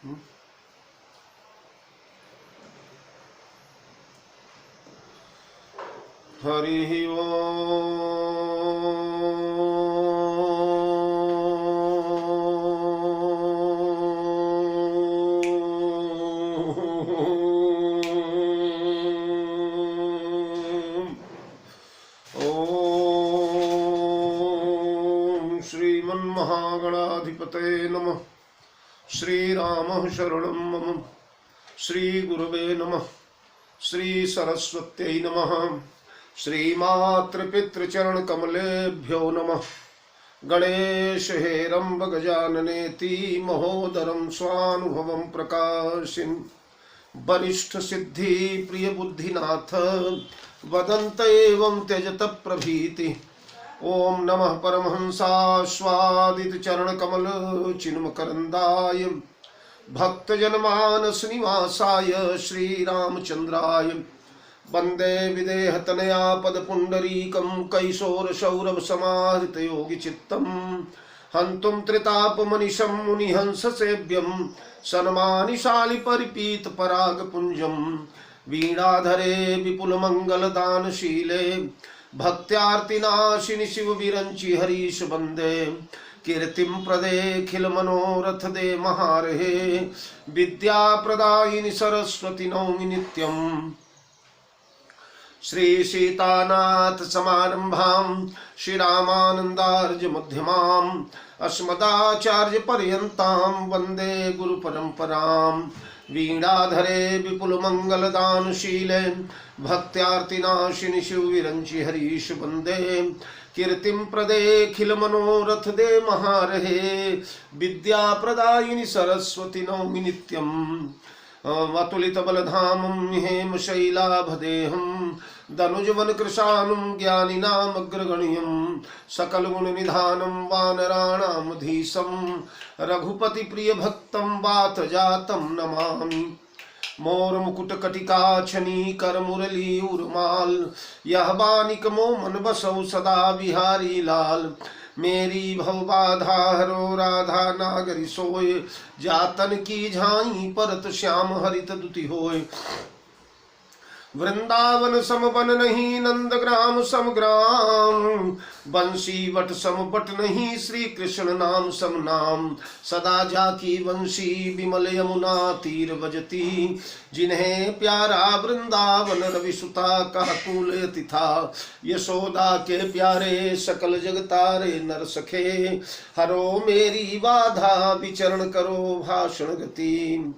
हरि ओम। श्रीमन्महागणाधिपतये नमः। श्रीरामः शरणं मम। श्रीगुरवे नमः। श्री सरस्वत्यै नमः। श्रीमातृपितृचरण कमलेभ्यो नमः। गणेश हेरम्ब गजाननेति महोदरं स्वानुभवं प्रकाशिन् वरिष्ठ सिद्धि प्रिय बुद्धिनाथ वदन्त एवं त्यजत प्रभीति। ओम नमः परमहंसास्वादित चरण कमल चिन्मकरंदाय भक्तजनमानस निवासाय श्रीरामचंद्राय वंदे विदेहतनया पदपुंडरीकं कैशोरशौरभ समाहृत योगी चित्तम हंतुम त्रितापमनिशं मुनिहंस सेव्यं सन्मानिशालि परिपीत परागपुंजं वीणाधरे विपुल मंगल दानशीले भक्त्यार्तिनाशिनि शिव विरंचि हरीश वंदे कीर्तिम प्रदेखिल मनोरथ दे महारहे विद्या प्रदायिनि सरस्वती नौमि नित्यम। श्री सीतानाथ समारंभां श्री रामानंदार्य मध्यमां अस्मदाचार्य पर्यंतां वंदे गुरु परंपरां। वीणाधरे विपुल मंगल दानशीले भक्त्यार्तिनाशिनि शिव विरंचि हरीश वंदे कीर्तिम प्रदेखिल मनोरथ दे महारहे विद्या प्रदायिनि सरस्वती नौमि नित्यम्। अतुलित बलधामं हेम शैलाभदेहं दनुजवन कृशानुं ज्ञानिनामग्रगण्यं सकल गुण निधानं वानराणामधीशं रघुपति प्रिय भक्तं वात जातं नमामि। मोर मुकुट कटिका छनी कर मुरली उर्माल यह बानिक मोमन बसौ सदा बिहारी लाल। मेरी भवबाधा हरो राधा नागरी सोय जातन की झाई परत श्याम हरित दुति होय। वृंदावन सम वन नहीं नंद ग्राम सम ग्राम बंसी वट सम बट नहीं श्री कृष्ण नाम सम नाम। सदा जाकी वंशी विमल यमुना तीर बजती जिन्हें प्यारा वृंदावन रवि सुता का कुलयति था। यशोदा के प्यारे सकल जगतारे नर सखे हरो मेरी बाधा विचरण करो भाषण गति।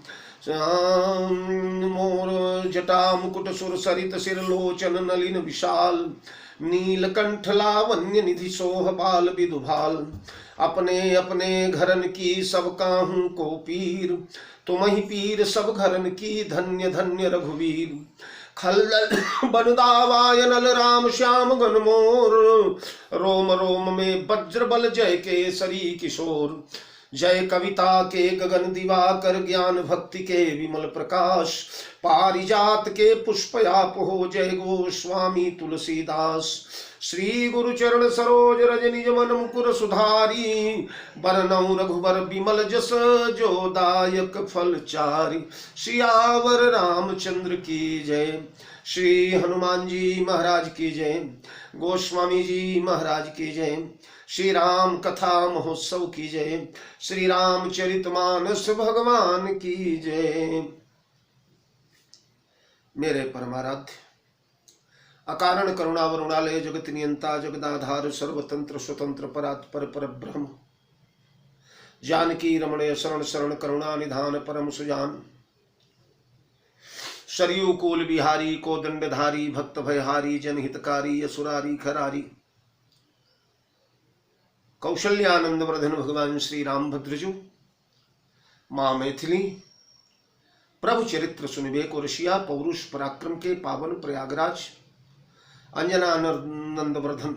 मोर जटा मुकुट सुर सरित सिर लोचन नलिन विशाल नीलकंठ लावण्य निधि सोह बाल विदुभाल। अपने अपने घरन की सब काहू को पीर तुम ही पीर सब घरन की धन्य धन्य रघुवीर। खल्लल बनुदावाय नल राम श्याम घन मोर रोम रोम में वज्र बल जय केसरी किशोर। जय कविता के गगन दिवाकर ज्ञान भक्ति के विमल प्रकाश पारिजात के पुष्पयाप हो जय गोस्वामी तुलसीदास। श्री गुरु चरण सरोज रज निज मन मुकुर सुधारी बरनौ रघुबर विमल जस जो दायक फल चारि। सियावर रामचंद्र की जय। श्री हनुमान जी महाराज की जय। गोस्वामी जी महाराज की जय। श्री राम कथा महोत्सव की जय। श्री रामचरितमानस भगवान की जय। मेरे परमाराध्य अकारण करुणा वरुणालय जगत नियंता जगदाधार सर्वतंत्र स्वतंत्र परात्पर पर ब्रह्म जानकी रमणय शरण शरण करुणा निधान परम सुजान सरयू कुल बिहारी को दंडधारी भक्त भयहारी जनहितकारी असुरारी खरारी कौशल्यानंद वर्धन भगवान श्री रामभद्रजू माँ मैथिली प्रभु चरित्र सुनिबे को ऋषिया पौरुष पराक्रम के पावन प्रयागराज अंजनानंद वर्धन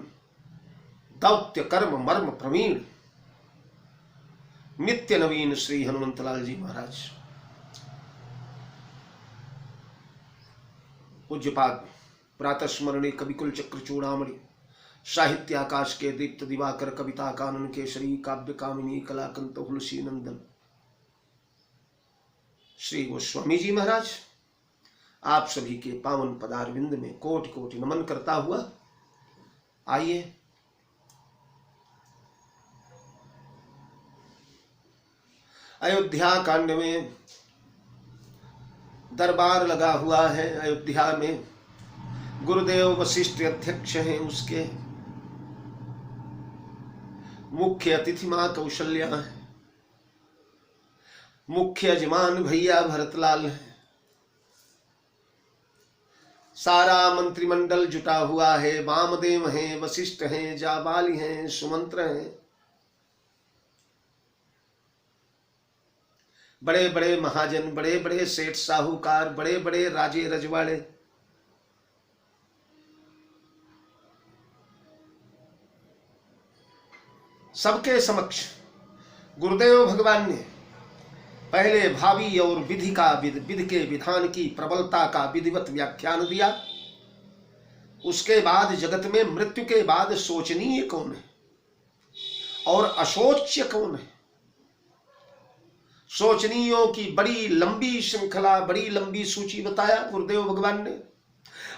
दौत्य कर्म मर्म प्रवीण नित्य नवीन श्री हनुमंतलाल जी महाराज। पूज्यपाद प्रातः स्मरणीय कविकुल चक्र चूड़ामणि साहित्य आकाश के दीप्त दिवाकर कविता कानन केसरी काव्य कामिनी कलाकंत तुलसी नंदन श्री गोस्वामी जी महाराज आप सभी के पावन पदारविंद में कोटि कोटि नमन करता हुआ आइए अयोध्या कांड में दरबार लगा हुआ है। अयोध्या में गुरुदेव वशिष्ठ अध्यक्ष हैं, उसके मुख्य अतिथि मां कौशल्या है, मुख्य यजमान भैया भरतलाल है, सारा मंत्रिमंडल जुटा हुआ है, वामदेव हैं, वशिष्ठ हैं, जाबाली हैं, सुमंत्र हैं, बड़े बड़े महाजन, बड़े बड़े सेठ साहूकार, बड़े बड़े राजे रजवाड़े, सबके समक्ष गुरुदेव भगवान ने पहले भावी और विधि का विधि के विधान की प्रबलता का विधिवत व्याख्यान दिया। उसके बाद जगत में मृत्यु के बाद शोचनीय कौन है और अशोच्य कौन है, शोचनीयों की बड़ी लंबी श्रृंखला, बड़ी लंबी सूची बताया गुरुदेव भगवान ने।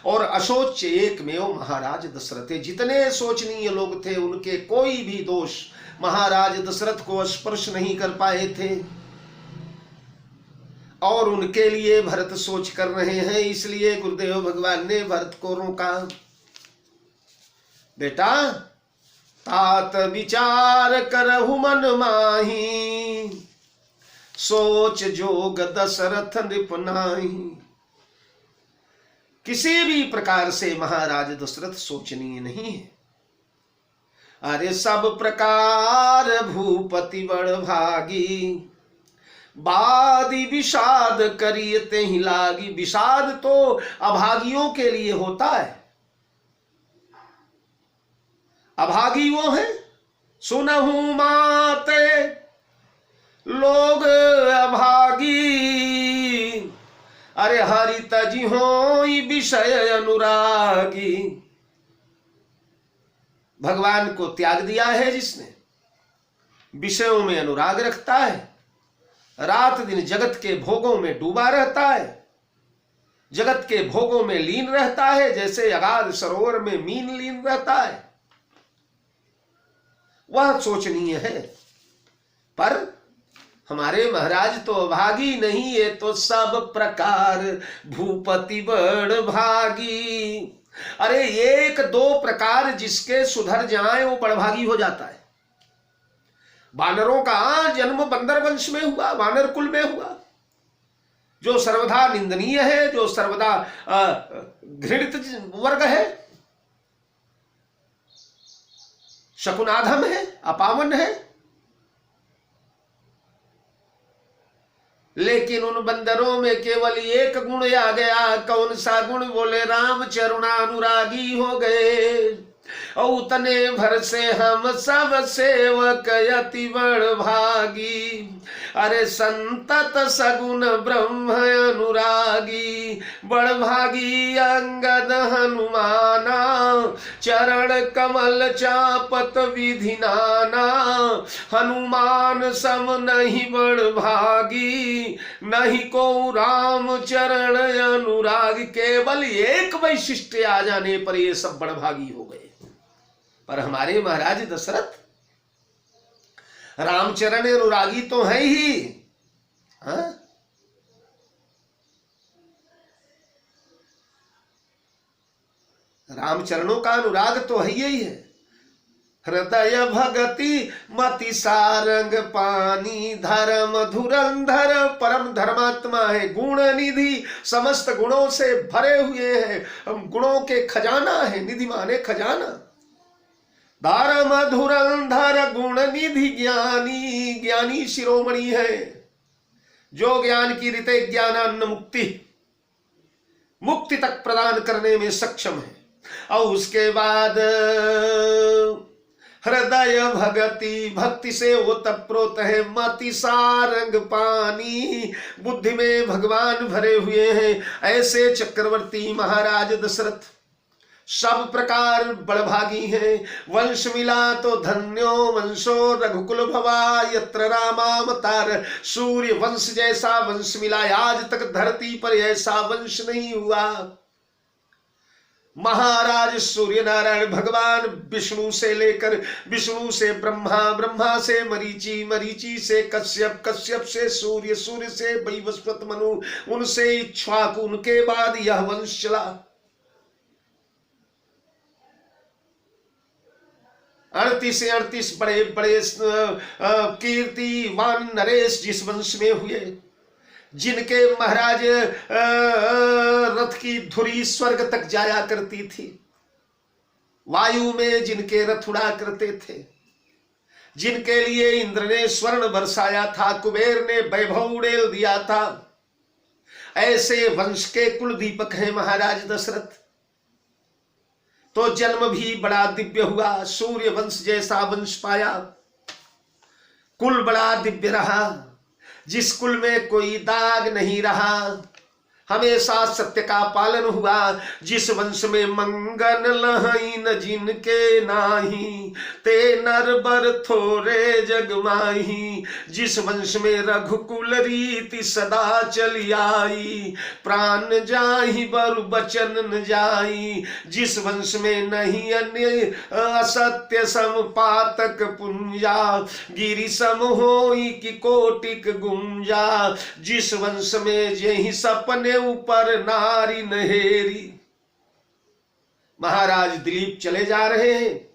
और अशोच्य एकमेव महाराज दशरथ। जितने शोचनीय लोग थे उनके कोई भी दोष महाराज दशरथ को स्पर्श नहीं कर पाए थे, और उनके लिए भरत सोच कर रहे हैं। इसलिए गुरुदेव भगवान ने भरत को रोका, बेटा तात विचार करहु मन माही, सोच जोग दशरथ नृप नाहि। किसी भी प्रकार से महाराज दशरथ सोचनीय नहीं है। अरे सब प्रकार भूपति बड़ भागी, बादी विषाद करिए ते ही लागी। विषाद तो अभागियों के लिए होता है। अभागी वो है, सुनहु माते लोग अभागी, अरे हरि तजी हो विषय अनुरागी। भगवान को त्याग दिया है जिसने, विषयों में अनुराग रखता है, रात दिन जगत के भोगों में डूबा रहता है, जगत के भोगों में लीन रहता है, जैसे अगाध सरोवर में मीन लीन रहता है, वह शोचनीय है। पर हमारे महाराज तो अभागी नहीं है, तो सब प्रकार भूपति बड़ भागी। अरे एक दो प्रकार जिसके सुधर जाए वो बड़भागी हो जाता है। वानरों का जन्म बंदर वंश में हुआ, वानर कुल में हुआ, जो सर्वदा निंदनीय है, जो सर्वदा घृणित वर्ग है, शकुनाधम है, अपावन है। लेकिन उन बंदरों में केवल एक गुण आ गया। कौन सा गुण? बोले राम चरुणानुरागी हो गए, और उतने भर से हम सब सेवक अति बड़ भागी। अरे संतत सगुन ब्रह्म अनुरागी, बड़ भागी अंगद हनुमाना, चरण कमल चापत विधि नाना। हनुमान सम नहीं बड़ भागी, नहीं को राम चरण अनुरागी। केवल एक वैशिष्ट्य आ जाने पर ये सब बड़ भागी हो गए। पर हमारे महाराज दशरथ रामचरण अनुरागी तो है ही, हाँ? रामचरणों का अनुराग तो है ही है। हृदय भगति मति सारंग पानी, धर्म धुरंधर परम धर्मात्मा है, गुण निधि समस्त गुणों से भरे हुए हैं, गुणों के खजाना है। निधि माने खजाना। धर्म धुरंधर गुण निधि ज्ञानी, ज्ञानी शिरोमणि है, जो ज्ञान की रीते ज्ञानान्न मुक्ति, मुक्ति तक प्रदान करने में सक्षम है। और उसके बाद हृदय भगति, भक्ति से ओतप्रोत है, मति सारंग पानी, बुद्धि में भगवान भरे हुए हैं। ऐसे चक्रवर्ती महाराज दशरथ सब प्रकार बड़भागी हैं। वंश मिला तो धन्यो वंशो रघुकुल भवा, यत्र रामावतार। सूर्य वंश जैसा वंश मिला, आज तक धरती पर ऐसा वंश नहीं हुआ। महाराज सूर्य नारायण भगवान विष्णु से लेकर, विष्णु से ब्रह्मा, ब्रह्मा से मरीचि, मरीचि से कश्यप, कश्यप से सूर्य, सूर्य से वैवस्वत मनु, उनसे इक्ष्वाकु, उनके बाद यह वंश चला। 38 से 38 बड़े बड़े कीर्तिवान नरेश जिस वंश में हुए, जिनके महाराज रथ की धुरी स्वर्ग तक जाया करती थी, वायु में जिनके रथ उड़ा करते थे, जिनके लिए इंद्र ने स्वर्ण बरसाया था, कुबेर ने वैभव उड़ेल दिया था, ऐसे वंश के कुल दीपक हैं महाराज दशरथ। तो जन्म भी बड़ा दिव्य हुआ, सूर्य वंश जैसा वंश पाया, कुल बड़ा दिव्य रहा, जिस कुल में कोई दाग नहीं रहा, हमेशा सत्य का पालन हुआ। जिस वंश में मंगन लहईन जिनके नाही, ते नर बर थोरे जग माही। जिस वंश में रघुकुल रीति सदा चली आई, प्राण जाहि बर बचन न जाई। जिस वंश में नहीं अन्य असत्य सम पातक पुंजा, गिरि सम होई कि कोटिक गुंजा। जिस वंश में यही सपने ऊपर नारी नहेरी। महाराज दिलीप चले जा रहे हैं,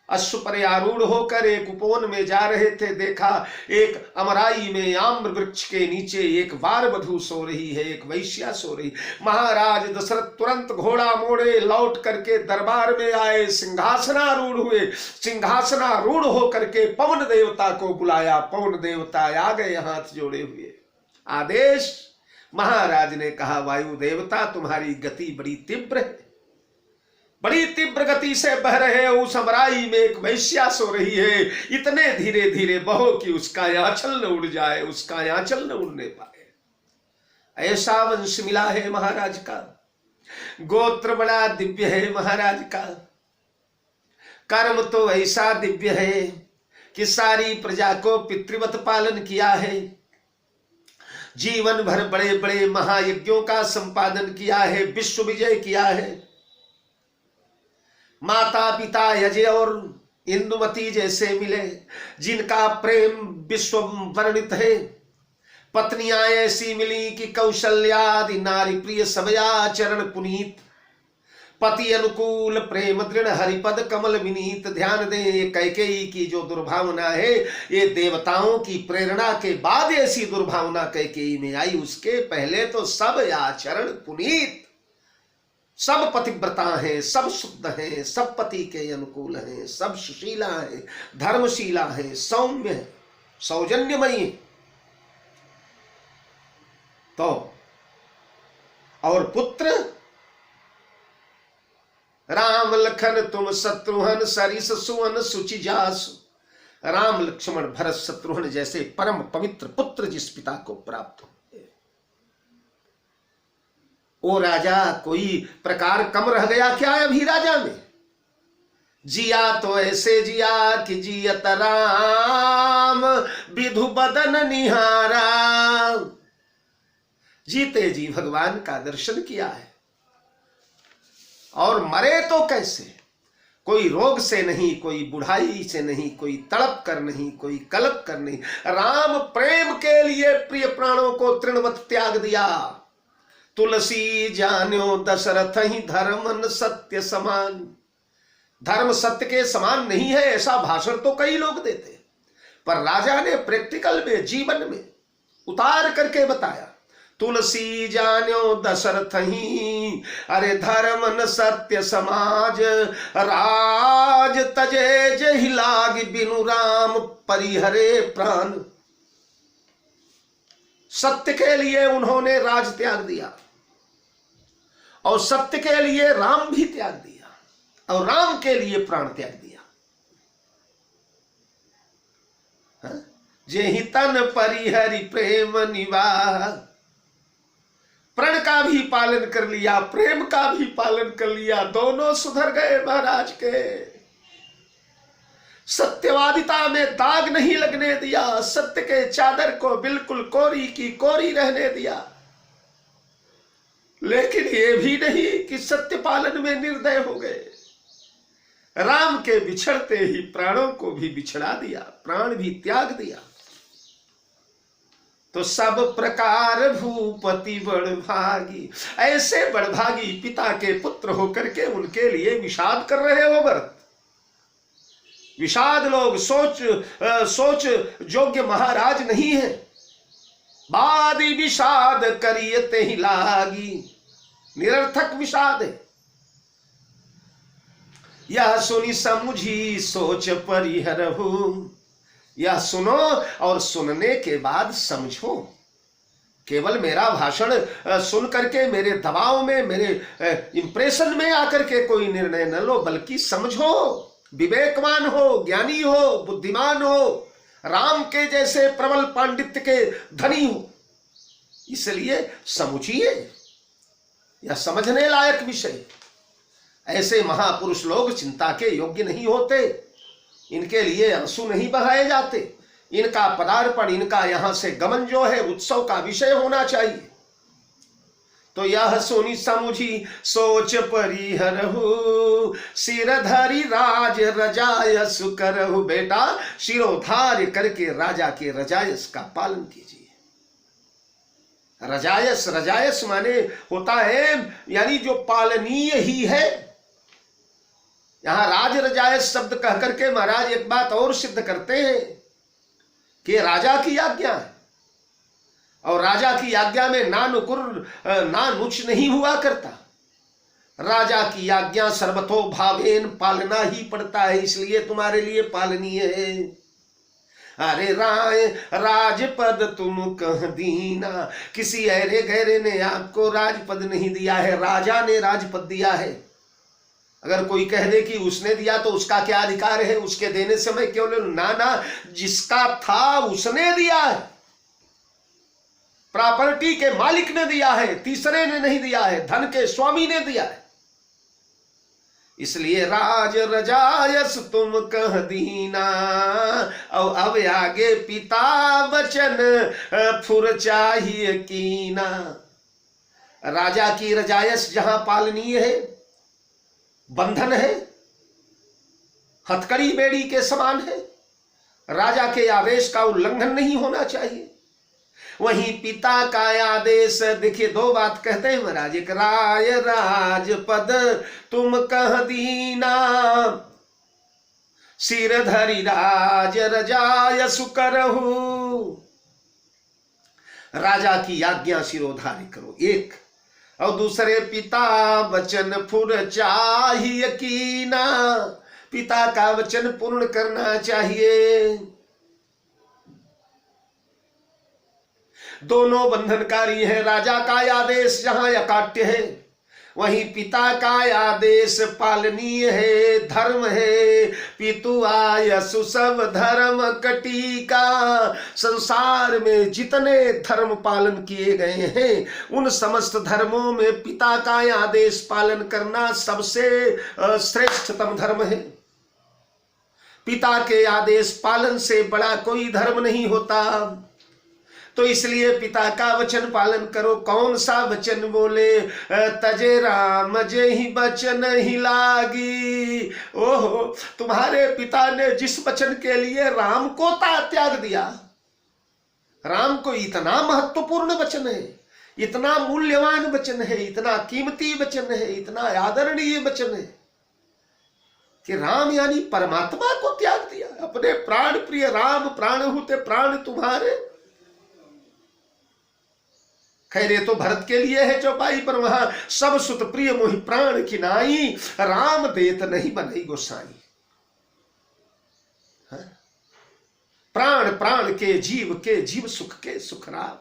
अश्व पर आरूढ़ होकर एक उपवन में जा रहे थे। देखा एक अमराई में आम्र वृक्ष के नीचे एक बार वधू सो रही है, एक वैश्या सो रही। महाराज दशरथ तुरंत घोड़ा मोड़े, लौट करके दरबार में आए, सिंहासनारूढ़ हुए। सिंहासनारूढ़ होकर के पवन देवता को बुलाया, पवन देवता आ गए हाथ जोड़े हुए। आदेश महाराज ने कहा, वायु देवता तुम्हारी गति बड़ी तीव्र है, बड़ी तीव्र गति से बह रहे हो। उस अमराई में एक वैश्या सो रही है, इतने धीरे धीरे बहो कि उसका आंचल न उड़ जाए, उसका आंचल न उड़ने पाए। ऐसा वंश मिला है महाराज का, गोत्र बड़ा दिव्य है महाराज का, कर्म तो ऐसा दिव्य है कि सारी प्रजा को पितृवत पालन किया है, जीवन भर बड़े बड़े महायज्ञों का संपादन किया है, विश्व विजय किया है। माता पिता अजय और इंदुमती जैसे मिले, जिनका प्रेम विश्व वर्णित है। पत्नियां ऐसी मिली कि कौशल्यादि नारी प्रिय सबया चरण पुनीत। पति अनुकूल प्रेम दृढ़ हरिपद कमल विनीत। ध्यान दें, कैकेयी की जो दुर्भावना है, ये देवताओं की प्रेरणा के बाद ऐसी दुर्भावना कैकेयी में आई। उसके पहले तो सब आचरण पुनीत, सब पतिव्रता हैं, सब शुद्ध हैं, सब पति के अनुकूल हैं, सब सुशीला हैं, धर्मशीला हैं, सौम्य हैं, सौजन्यमयी। तो और पुत्र राम लखन तुम शत्रुघ्न सरिस सुवन सुचि जासु। राम लक्ष्मण भरत शत्रुघ्न जैसे परम पवित्र पुत्र जिस पिता को प्राप्त हो, वो राजा कोई प्रकार कम रह गया क्या अभी राजा में? जिया तो ऐसे जिया कि जियत राम विधु बदन निहारा। जीते जी भगवान का दर्शन किया है, और मरे तो कैसे? कोई रोग से नहीं, कोई बुढ़ाई से नहीं, कोई तड़प कर नहीं, कोई कलप कर नहीं। राम प्रेम के लिए प्रिय प्राणों को तृणवत त्याग दिया। तुलसी जान्यो दशरथ ही धर्म सत्य समान। धर्म सत्य के समान नहीं है, ऐसा भाषण तो कई लोग देते, पर राजा ने प्रैक्टिकल में, जीवन में उतार करके बताया। तुलसी जान्यो दशरथ ही, अरे धर्म न सत्य समाज। राज तजे जहि लाग बिनु राम परिहरे प्राण। सत्य के लिए उन्होंने राज त्याग दिया, और सत्य के लिए राम भी त्याग दिया, और राम के लिए प्राण त्याग दिया। जेहि तन परिहरि प्रेम निवाह। प्रण का भी पालन कर लिया, प्रेम का भी पालन कर लिया, दोनों सुधर गए महाराज के। सत्यवादिता में दाग नहीं लगने दिया, सत्य के चादर को बिल्कुल कोरी की कोरी रहने दिया। लेकिन ये भी नहीं कि सत्य पालन में निर्दय हो गए। राम के बिछड़ते ही प्राणों को भी बिछड़ा दिया, प्राण भी त्याग दिया। तो सब प्रकार भूपति बड़भागी, ऐसे बड़भागी पिता के पुत्र होकर के उनके लिए विषाद कर रहे हो भरत। विषाद लोग सोच योग्य महाराज नहीं है। बादी विषाद करिए ते ही लागी, निरर्थक विषाद है। यह सुनी समुझी सोच परिहरहु, यह सुनो और सुनने के बाद समझो। केवल मेरा भाषण सुन करके मेरे दबाव में, मेरे इंप्रेशन में आकर के कोई निर्णय न लो, बल्कि समझो, विवेकवान हो, ज्ञानी हो, बुद्धिमान हो, राम के जैसे प्रबल पांडित्य के धनी हो। इसलिए समझिए, यह समझने लायक विषय। ऐसे महापुरुष लोग चिंता के योग्य नहीं होते, इनके लिए आंसू नहीं बहाए जाते। इनका पदार्पण, इनका यहां से गमन जो है उत्सव का विषय होना चाहिए। तो यह सुनी समुझी सोच परिहरहु, सिर धरी राज रजायस करहु। बेटा, शिरोधार्य करके राजा के रजायस का पालन कीजिए। रजायस, रजायस माने होता है यानी जो पालनीय ही है। यहां राज रजायस शब्द कह करके महाराज एक बात और सिद्ध करते हैं कि राजा की आज्ञा है, और राजा की आज्ञा में ना नुकुर ना नुच नहीं हुआ करता। राजा की आज्ञा सर्वतो भावेन पालना ही पड़ता है, इसलिए तुम्हारे लिए पालनीय है। अरे राय राजपद तुम कह दीना, किसी ऐरे गहरे ने आपको राजपद नहीं दिया है, राजा ने राजपद दिया है। अगर कोई कह दे कि उसने दिया तो उसका क्या अधिकार है, उसके देने से मैं क्यों ले लूं? ना ना, जिसका था उसने दिया है, प्रॉपर्टी के मालिक ने दिया है, तीसरे ने नहीं दिया है, धन के स्वामी ने दिया है। इसलिए राज रजायस तुम कह दीना, और अब आगे पिता वचन फुर चाहिए कीना। राजा की रजायस जहां पालनीय है, बंधन है, हथकड़ी बेड़ी के समान है, राजा के आदेश का उल्लंघन नहीं होना चाहिए। वहीं पिता का आदेश, देखिए दो बात कहते हैं महाराज, एक राय राजपद तुम कह दीना, सिर धरी राज रजायसु करहु। राजा की आज्ञा सिरोधार्य करो एक, और दूसरे पिता वचन फुर चाहिए कीना, पिता का वचन पूर्ण करना चाहिए। दोनों बंधनकारी है। राजा का आदेश जहां अकाट्य है, वहीं पिता का आदेश पालनीय है, धर्म है। पितु आयसु सब धर्म कटीका, संसार में जितने धर्म पालन किए गए हैं उन समस्त धर्मों में पिता का आदेश पालन करना सबसे श्रेष्ठतम धर्म है। पिता के आदेश पालन से बड़ा कोई धर्म नहीं होता। तो इसलिए पिता का वचन पालन करो। कौन सा वचन बोले? तजे राम जे ही वचन ही लागी। ओहो, तुम्हारे पिता ने जिस वचन के लिए राम को त्याग दिया, राम को इतना महत्वपूर्ण वचन है, इतना मूल्यवान वचन है, इतना कीमती वचन है, इतना आदरणीय वचन है कि राम यानी परमात्मा को त्याग दिया। अपने प्राण प्रिय राम, प्राण हुते प्राण तुम्हारे। खैर ये तो भरत के लिए है चौपाई पर, वहां सब सुत प्रिय मोहि प्राण की नाई, राम देत नहीं बनई गोसाई। प्राण प्राण के जीव सुख के सुख राम,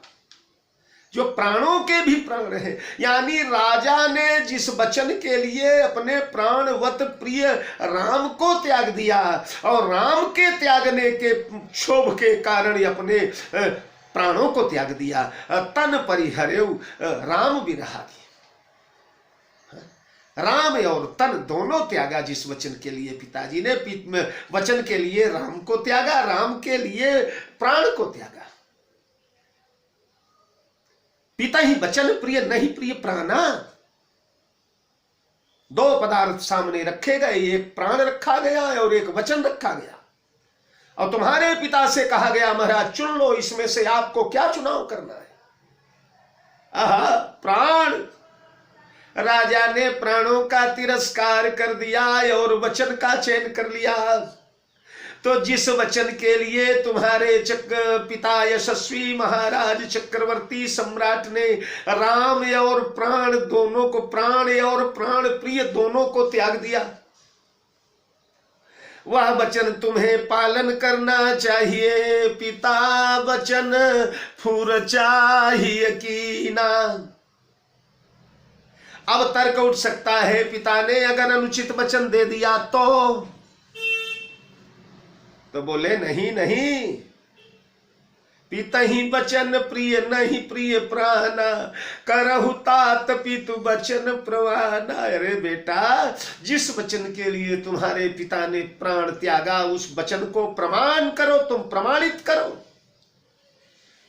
जो प्राणों के भी प्राण है। यानी राजा ने जिस वचन के लिए अपने प्राणवत प्रिय राम को त्याग दिया, और राम के त्यागने के क्षोभ के कारण अपने प्राणों को त्याग दिया, तन परिहरेउ राम विरहागी। राम और तन दोनों त्यागा जिस वचन के लिए पिताजी ने, वचन के लिए राम को त्यागा, राम के लिए प्राण को त्यागा। पिता ही वचन प्रिय नहीं प्रिय प्राणा। दो पदार्थ सामने रखे गए, एक प्राण रखा गया और एक वचन रखा गया। और तुम्हारे पिता से कहा गया महाराज चुन लो, इसमें से आपको क्या चुनाव करना है। आहा, प्राण। राजा ने प्राणों का तिरस्कार कर दिया और वचन का चयन कर लिया। तो जिस वचन के लिए तुम्हारे पिता यशस्वी महाराज चक्रवर्ती सम्राट ने राम और प्राण दोनों को, प्राण और प्राण प्रिय दोनों को त्याग दिया, वह वचन तुम्हें पालन करना चाहिए। पिता वचन फुर चाहिए कीना। अब तर्क उठ सकता है, पिता ने अगर अनुचित वचन दे दिया तो बोले नहीं नहीं, पिता ही वचन प्रिय नहीं प्रिय प्राणा, करहु तात पितु वचन प्रवाना। अरे बेटा, जिस वचन के लिए तुम्हारे पिता ने प्राण त्यागा उस वचन को प्रमाण करो, तुम प्रमाणित करो।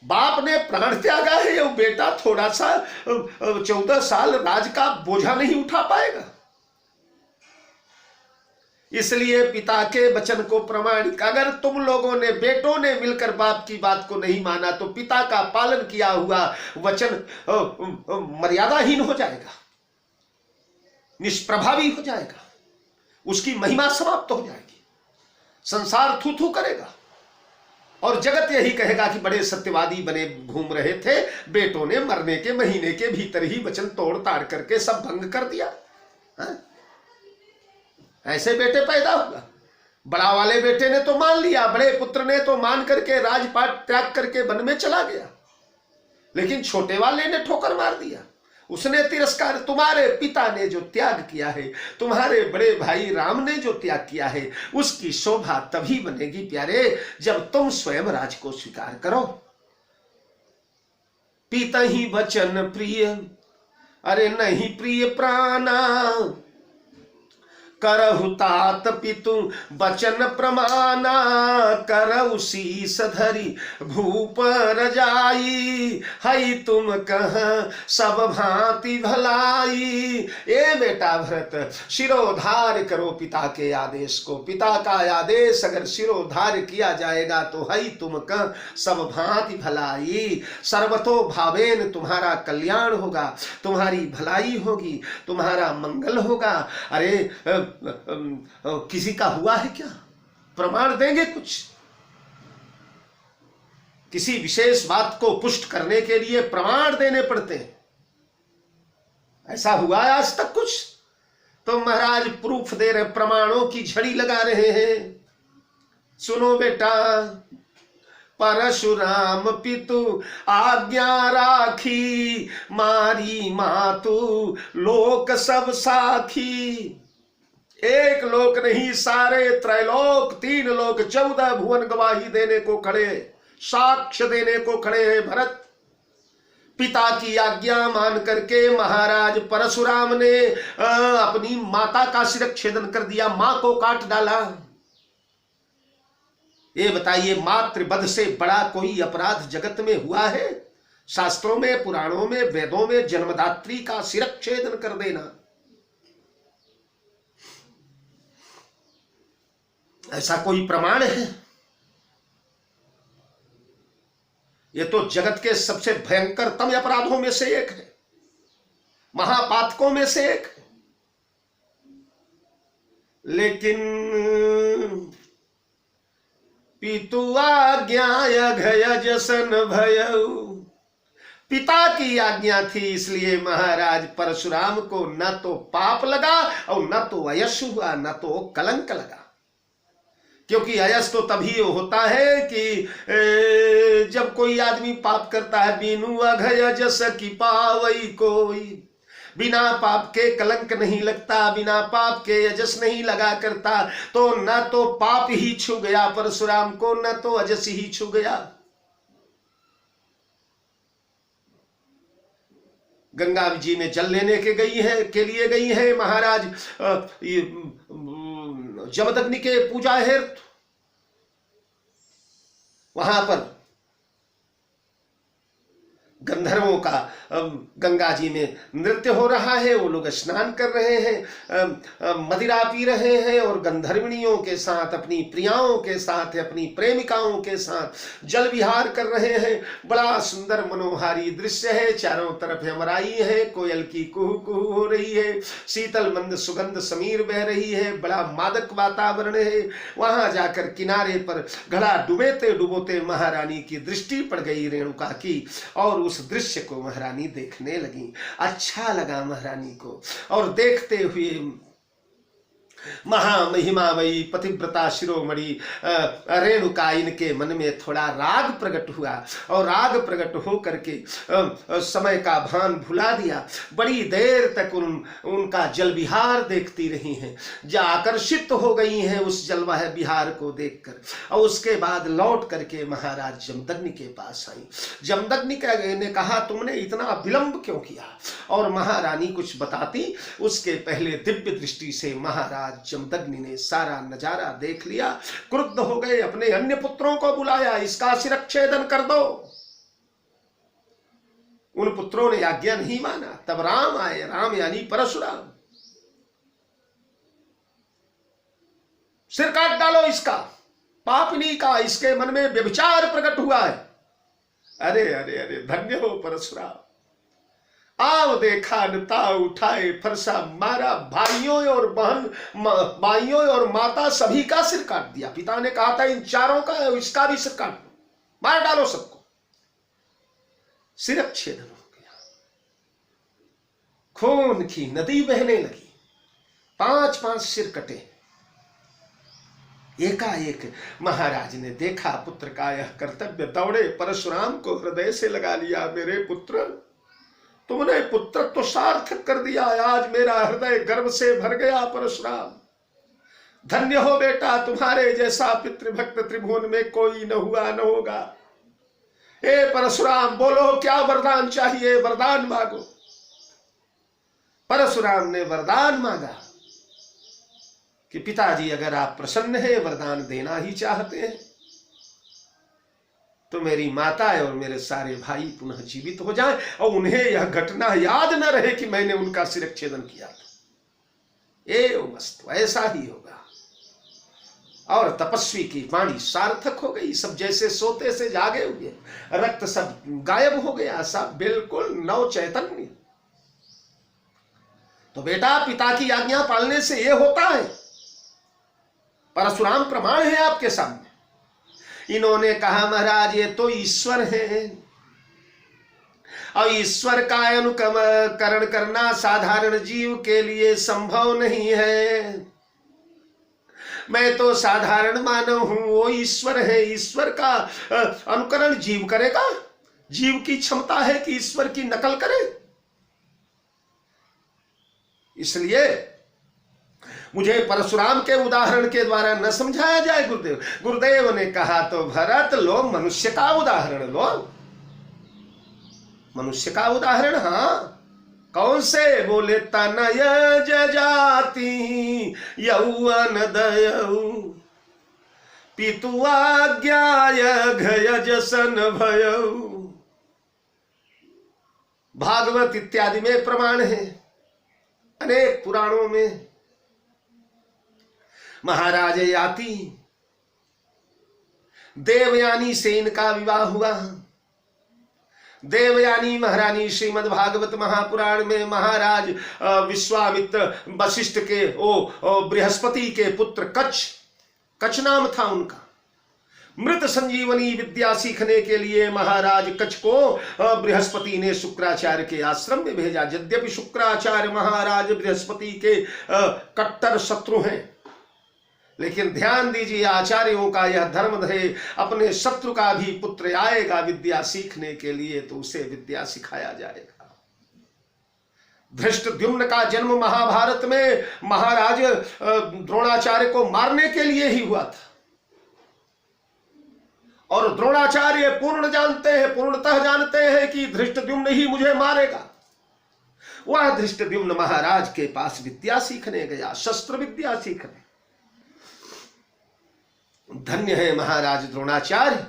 बाप ने प्राण त्यागा है और बेटा थोड़ा सा 14 साल राज का बोझा नहीं उठा पाएगा। इसलिए पिता के वचन को प्रमाणित, अगर तुम लोगों ने, बेटों ने मिलकर बाप की बात को नहीं माना तो पिता का पालन किया हुआ वचन मर्यादाहीन हो जाएगा, निष्प्रभावी हो जाएगा, उसकी महिमा समाप्त हो जाएगी, संसार थू थू करेगा और जगत यही कहेगा कि बड़े सत्यवादी बने घूम रहे थे, बेटों ने मरने के महीने के भीतर ही वचन तोड़ ताड़ करके सब भंग कर दिया। ऐसे बेटे पैदा होगा। बड़ा वाले बेटे ने तो मान लिया, बड़े पुत्र ने तो मान करके राजपाट त्याग करके वन में चला गया, लेकिन छोटे वाले ने ठोकर मार दिया, उसने तिरस्कार। तुम्हारे पिता ने जो त्याग किया है, तुम्हारे बड़े भाई राम ने जो त्याग किया है, उसकी शोभा तभी बनेगी प्यारे जब तुम स्वयं राज को स्वीकार करो। पिता ही वचन प्रिय, अरे नहीं प्रिय प्राणा, करहु तात पितु वचन प्रमाना, करहु शीस धरी भूप रजाई, हई तुम कह सब भांति भलाई। ए बेटा भरत, शिरोधार्य करो पिता के आदेश को। पिता का आदेश अगर शिरोधार्य किया जाएगा तो हई तुम कह सब भांति भलाई, सर्वतो भावेन तुम्हारा कल्याण होगा, तुम्हारी भलाई होगी, तुम्हारा मंगल होगा। अरे किसी का हुआ है क्या? प्रमाण देंगे कुछ? किसी विशेष बात को पुष्ट करने के लिए प्रमाण देने पड़ते हैं। ऐसा हुआ है आज तक कुछ? तो महाराज प्रूफ दे रहे, प्रमाणों की झड़ी लगा रहे हैं। सुनो बेटा, परशुराम पितु आज्ञा राखी, मारी मातु लोक सब साखी। एक लोक नहीं, सारे त्रैलोक, 3 लोक, 14 भुवन गवाही देने को खड़े, साक्ष्य देने को खड़े हैं भरत। पिता की आज्ञा मान करके महाराज परशुराम ने अपनी माता का शिरच्छेदन कर दिया, मां को काट डाला। ये बताइए, मातृवध से बड़ा कोई अपराध जगत में हुआ है? शास्त्रों में, पुराणों में, वेदों में जन्मदात्री का शिरच्छेदन कर देना, ऐसा कोई प्रमाण है? यह तो जगत के सबसे भयंकरतम अपराधों में से एक है, महापातकों में से एक है। लेकिन पितु आज्ञा अघय जसन भयउ, पिता की आज्ञा थी, इसलिए महाराज परशुराम को न तो पाप लगा और न तो अयश हुआ, न तो कलंक लगा। क्योंकि अयस तो तभी होता है कि जब कोई आदमी पाप करता है। बीनु अघय जस की पावई कोई, बिना पाप के कलंक नहीं लगता, बिना पाप के अजस नहीं लगा करता। तो न तो पाप ही छू गया परशुराम को, न तो अजस ही छू गया। गंगा जी में जल लेने के लिए गई है महाराज जमदग्नि के पूजा हेतु। वहां पर गंधर्वों का गंगा जी में नृत्य हो रहा है, वो लोग स्नान कर रहे हैं, मदिरा पी रहे हैं और गंधर्विणियों के साथ, अपनी प्रियाओं के साथ, अपनी प्रेमिकाओं के साथ जल विहार कर रहे हैं। बड़ा सुंदर मनोहारी दृश्य है। चारों तरफ यमराई है, कोयल की कुहू कुहू हो रही है, शीतल मंद सुगंध समीर बह रही है, बड़ा मादक वातावरण है। वहां जाकर किनारे पर घड़ा डुबोते डुबोते महारानी की दृष्टि पड़ गई रेणुका की, और उस दृश्य को महारानी देखने लगी। अच्छा लगा महारानी को, और देखते हुए महामहिमामयी पतिव्रता शिरोमणि रेणुका, इनके मन में थोड़ा राग प्रकट हुआ, और राग प्रकट हो करके समय का भान भुला दिया। बड़ी देर तक उनका जल विहार देखती रही हैं, जा आकर्षित हो गई हैं उस जल विहार को देखकर। और उसके बाद लौट करके महाराज जमदग्नि के पास आई। जमदग्नि ने कहा, तुमने इतना विलंब क्यों किया? और महारानी कुछ बताती, उसके पहले दिव्य दृष्टि से महाराज जमदग्नि ने सारा नजारा देख लिया, क्रुद्ध हो गए, अपने अन्य पुत्रों को बुलाया, इसका शिरच्छेदन कर दो। उन पुत्रों ने आज्ञा नहीं माना। तब राम आए, राम यानी परशुराम। सिर काट डालो इसका, पापनी का, इसके मन में व्यभिचार प्रकट हुआ है। अरे अरे अरे, धन्य हो परशुराम। आव देखा नता उठाए फरसा मारा, भाइयों और माता सभी का सिर काट दिया। पिता ने कहा था इन चारों का, इसका भी सिर काट दो, मार डालो सबको। सिरच्छेदन हो गया, खून की नदी बहने लगी, 5-5 सिर कटे। एकाएक महाराज ने देखा पुत्र का यह कर्तव्य, दौड़े परशुराम को हृदय से लगा लिया। मेरे पुत्र, तुमने पुत्र तो सार्थक कर दिया, आज मेरा हृदय गर्व से भर गया। परशुराम, धन्य हो बेटा, तुम्हारे जैसा पितृभक्त त्रिभुवन में कोई न हुआ न होगा। हे परशुराम, बोलो क्या वरदान चाहिए, वरदान मांगो। परशुराम ने वरदान मांगा कि पिताजी, अगर आप प्रसन्न हैं, वरदान देना ही चाहते हैं, तो मेरी माता और मेरे सारे भाई पुनः जीवित हो जाएं, और उन्हें यह घटना याद न रहे कि मैंने उनका शिरच्छेदन किया था। एवं मस्त, ऐसा ही होगा। और तपस्वी की वाणी सार्थक हो गई। सब जैसे सोते से जागे हुए, रक्त सब गायब हो गया, सब बिल्कुल नव चैतन्य। तो बेटा, पिता की आज्ञा पालने से यह होता है। परशुराम प्रमाण है आपके सामने। इन्होंने कहा, महाराज ये तो ईश्वर है, और ईश्वर का अनुकरण करना साधारण जीव के लिए संभव नहीं है। मैं तो साधारण मानव हूं, वो ईश्वर है। ईश्वर का अनुकरण जीव करेगा? जीव की क्षमता है कि ईश्वर की नकल करे? इसलिए मुझे परशुराम के उदाहरण के द्वारा न समझाया जाए। गुरुदेव ने कहा, तो भरत लो मनुष्य का उदाहरण लो। मनुष्य का उदाहरण? हाँ, कौन से? बोले, तनय जाति यौवन दयऊ, पितु आज्ञाय घय जसन भयऊ। भागवत इत्यादि में प्रमाण है, अनेक पुराणों में। महाराज याति देवयानी से इनका विवाह हुआ। देवयानी महारानी श्रीमद् भागवत महापुराण में महाराज विश्वामित्र वशिष्ठ के बृहस्पति के पुत्र कच्छ नाम था उनका। मृत संजीवनी विद्या सीखने के लिए महाराज कच्छ को बृहस्पति ने शुक्राचार्य के आश्रम में भेजा। यद्यपि शुक्राचार्य महाराज बृहस्पति के कट्टर शत्रु हैं, लेकिन ध्यान दीजिए, आचार्यों का यह धर्म है, अपने शत्रु का भी पुत्र आएगा विद्या सीखने के लिए तो उसे विद्या सिखाया जाएगा। धृष्टद्युम्न का जन्म महाभारत में महाराज द्रोणाचार्य को मारने के लिए ही हुआ था, और द्रोणाचार्य पूर्णतः जानते हैं कि धृष्टद्युम्न ही मुझे मारेगा। वह धृष्टद्युम्न महाराज के पास विद्या सीखने गया, शस्त्र विद्या सीखने। धन्य है महाराज द्रोणाचार्य,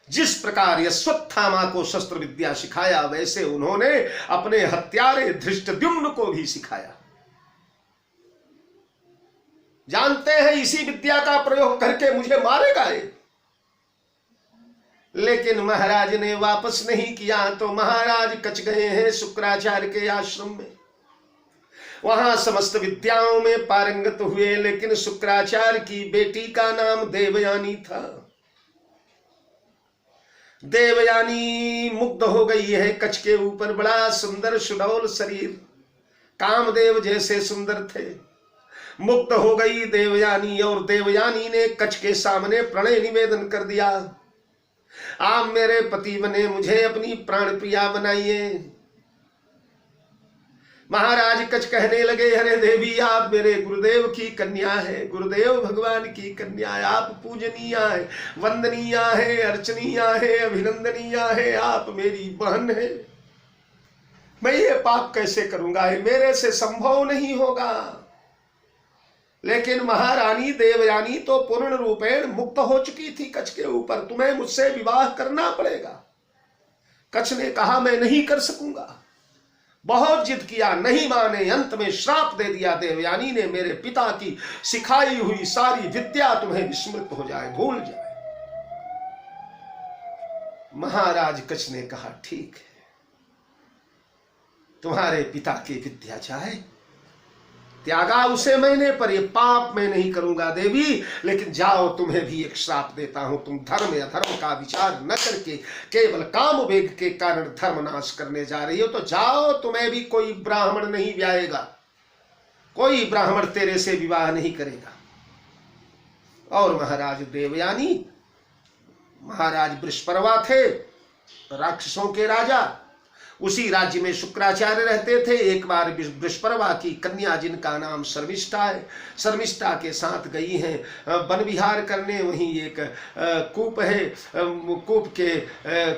जिस प्रकार अश्वत्थामा को शस्त्र विद्या सिखाया, वैसे उन्होंने अपने हत्यारे धृष्टद्युम्न को भी सिखाया। जानते हैं इसी विद्या का प्रयोग करके मुझे मारेगा ये, लेकिन महाराज ने वापस नहीं किया। तो महाराज कच गए हैं शुक्राचार्य के आश्रम में, वहां समस्त विद्याओं में पारंगत हुए, लेकिन शुक्राचार्य की बेटी का नाम देवयानी था। देवयानी मुग्ध हो गई है कच के ऊपर, बड़ा सुंदर सुडौल शरीर, कामदेव जैसे सुंदर थे। मुग्ध हो गई देवयानी, और देवयानी ने कच के सामने प्रणय निवेदन कर दिया, आप मेरे पति बने, मुझे अपनी प्राण प्रिया बनाइए। महाराज कच कहने लगे, अरे देवी आप मेरे गुरुदेव की कन्या है, गुरुदेव भगवान की कन्या है, आप पूजनीय है, वंदनीय है, अर्चनीय है, अभिनंदनीय है, आप मेरी बहन है। मैं ये पाप कैसे करूंगा, ये मेरे से संभव नहीं होगा। लेकिन महारानी देवयानी तो पूर्ण रूपेण मुक्त हो चुकी थी कच के ऊपर, तुम्हें मुझसे विवाह करना पड़ेगा। कच ने कहा मैं नहीं कर सकूंगा। बहुत जिद किया, नहीं माने, अंत में श्राप दे दिया देवयानी ने, मेरे पिता की सिखाई हुई सारी विद्या तुम्हें विस्मृत हो जाए, भूल जाए। महाराज कच ने कहा ठीक है, तुम्हारे पिता की विद्या जाए, त्यागा उसे मैंने, पर ये पाप मैं नहीं करूंगा देवी। लेकिन जाओ, तुम्हें भी एक श्राप देता हूं, तुम धर्म या धर्म का विचार न करके केवल काम वेग के कारण धर्म नाश करने जा रही हो, तो जाओ, तुम्हें भी कोई ब्राह्मण नहीं ब्याहेगा, कोई ब्राह्मण तेरे से विवाह नहीं करेगा। और महाराज देवयानी, महाराज वृषपर्वा थे राक्षसों के राजा, उसी राज्य में शुक्राचार्य रहते थे। एक बार वृषपर्वा की कन्या जिनका नाम शर्मिष्ठा है, शर्मिष्ठा के साथ गई हैं वन विहार करने। वहीं एक कूप है, कूप के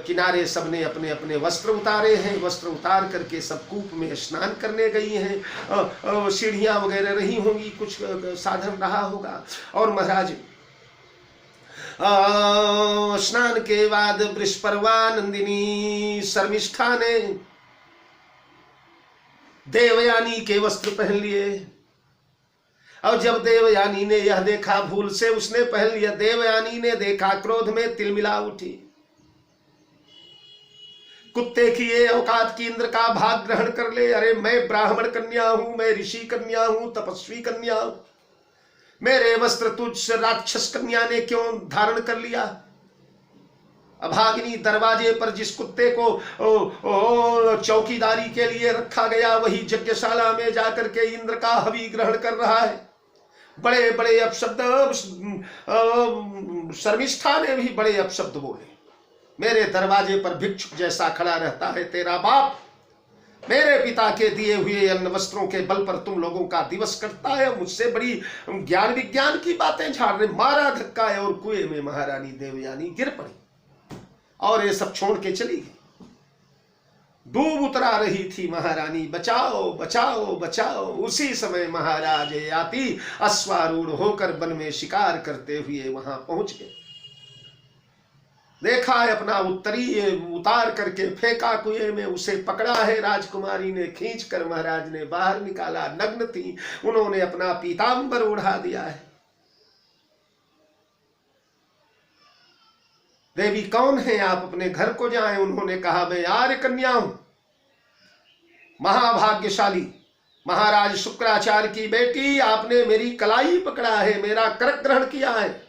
किनारे सबने अपने अपने वस्त्र उतारे हैं, वस्त्र उतार करके सब कूप में स्नान करने गई हैं। सीढ़ियां वगैरह रही होंगी, कुछ साधन रहा होगा। और महाराज स्नान के बाद वृषपर्वा नंदिनी शर्मिष्ठा ने देवयानी के वस्त्र पहन लिए। और जब देवयानी ने यह देखा, भूल से उसने पहन लिया, देवयानी ने देखा, क्रोध में तिलमिला उठी। कुत्ते की ये औकात की इंद्र का भाग ग्रहण कर ले, अरे मैं ब्राह्मण कन्या हूं, मैं ऋषि कन्या हूं, तपस्वी कन्या हूं, मेरे वस्त्र तुझ राक्षस कन्या ने क्यों धारण कर लिया। अभागिनी, दरवाजे पर जिस कुत्ते को चौकीदारी के लिए रखा गया, वही यज्ञशाला में जाकर के इंद्र का हवि ग्रहण कर रहा है। बड़े बड़े अपशब्द शर्मिष्ठा ने भी बड़े अपशब्द बोले। मेरे दरवाजे पर भिक्षुक जैसा खड़ा रहता है तेरा बाप, मेरे पिता के दिए हुए अन्न वस्त्रों के बल पर तुम लोगों का दिवस करता है, मुझसे बड़ी ज्ञान विज्ञान की बातें झाड़ने। मारा धक्का है और कुएं में महारानी देवयानी गिर पड़ी और ये सब छोड़ के चली गई। डूब उतरा रही थी महारानी, बचाओ बचाओ बचाओ। उसी समय महाराज ययाति अश्वारूढ़ होकर वन में शिकार करते हुए वहां पहुंच गए। देखा है अपना उत्तरी उतार करके फेंका कुएं में, उसे पकड़ा है राजकुमारी ने, खींच कर महाराज ने बाहर निकाला। नग्न थी, उन्होंने अपना पीतांबर उड़ा दिया है। देवी कौन है आप, अपने घर को जाएं। उन्होंने कहा मैं आर्य कन्या हूं, महाभाग्यशाली महाराज शुक्राचार्य की बेटी, आपने मेरी कलाई पकड़ा है, मेरा करक ग्रहण किया है।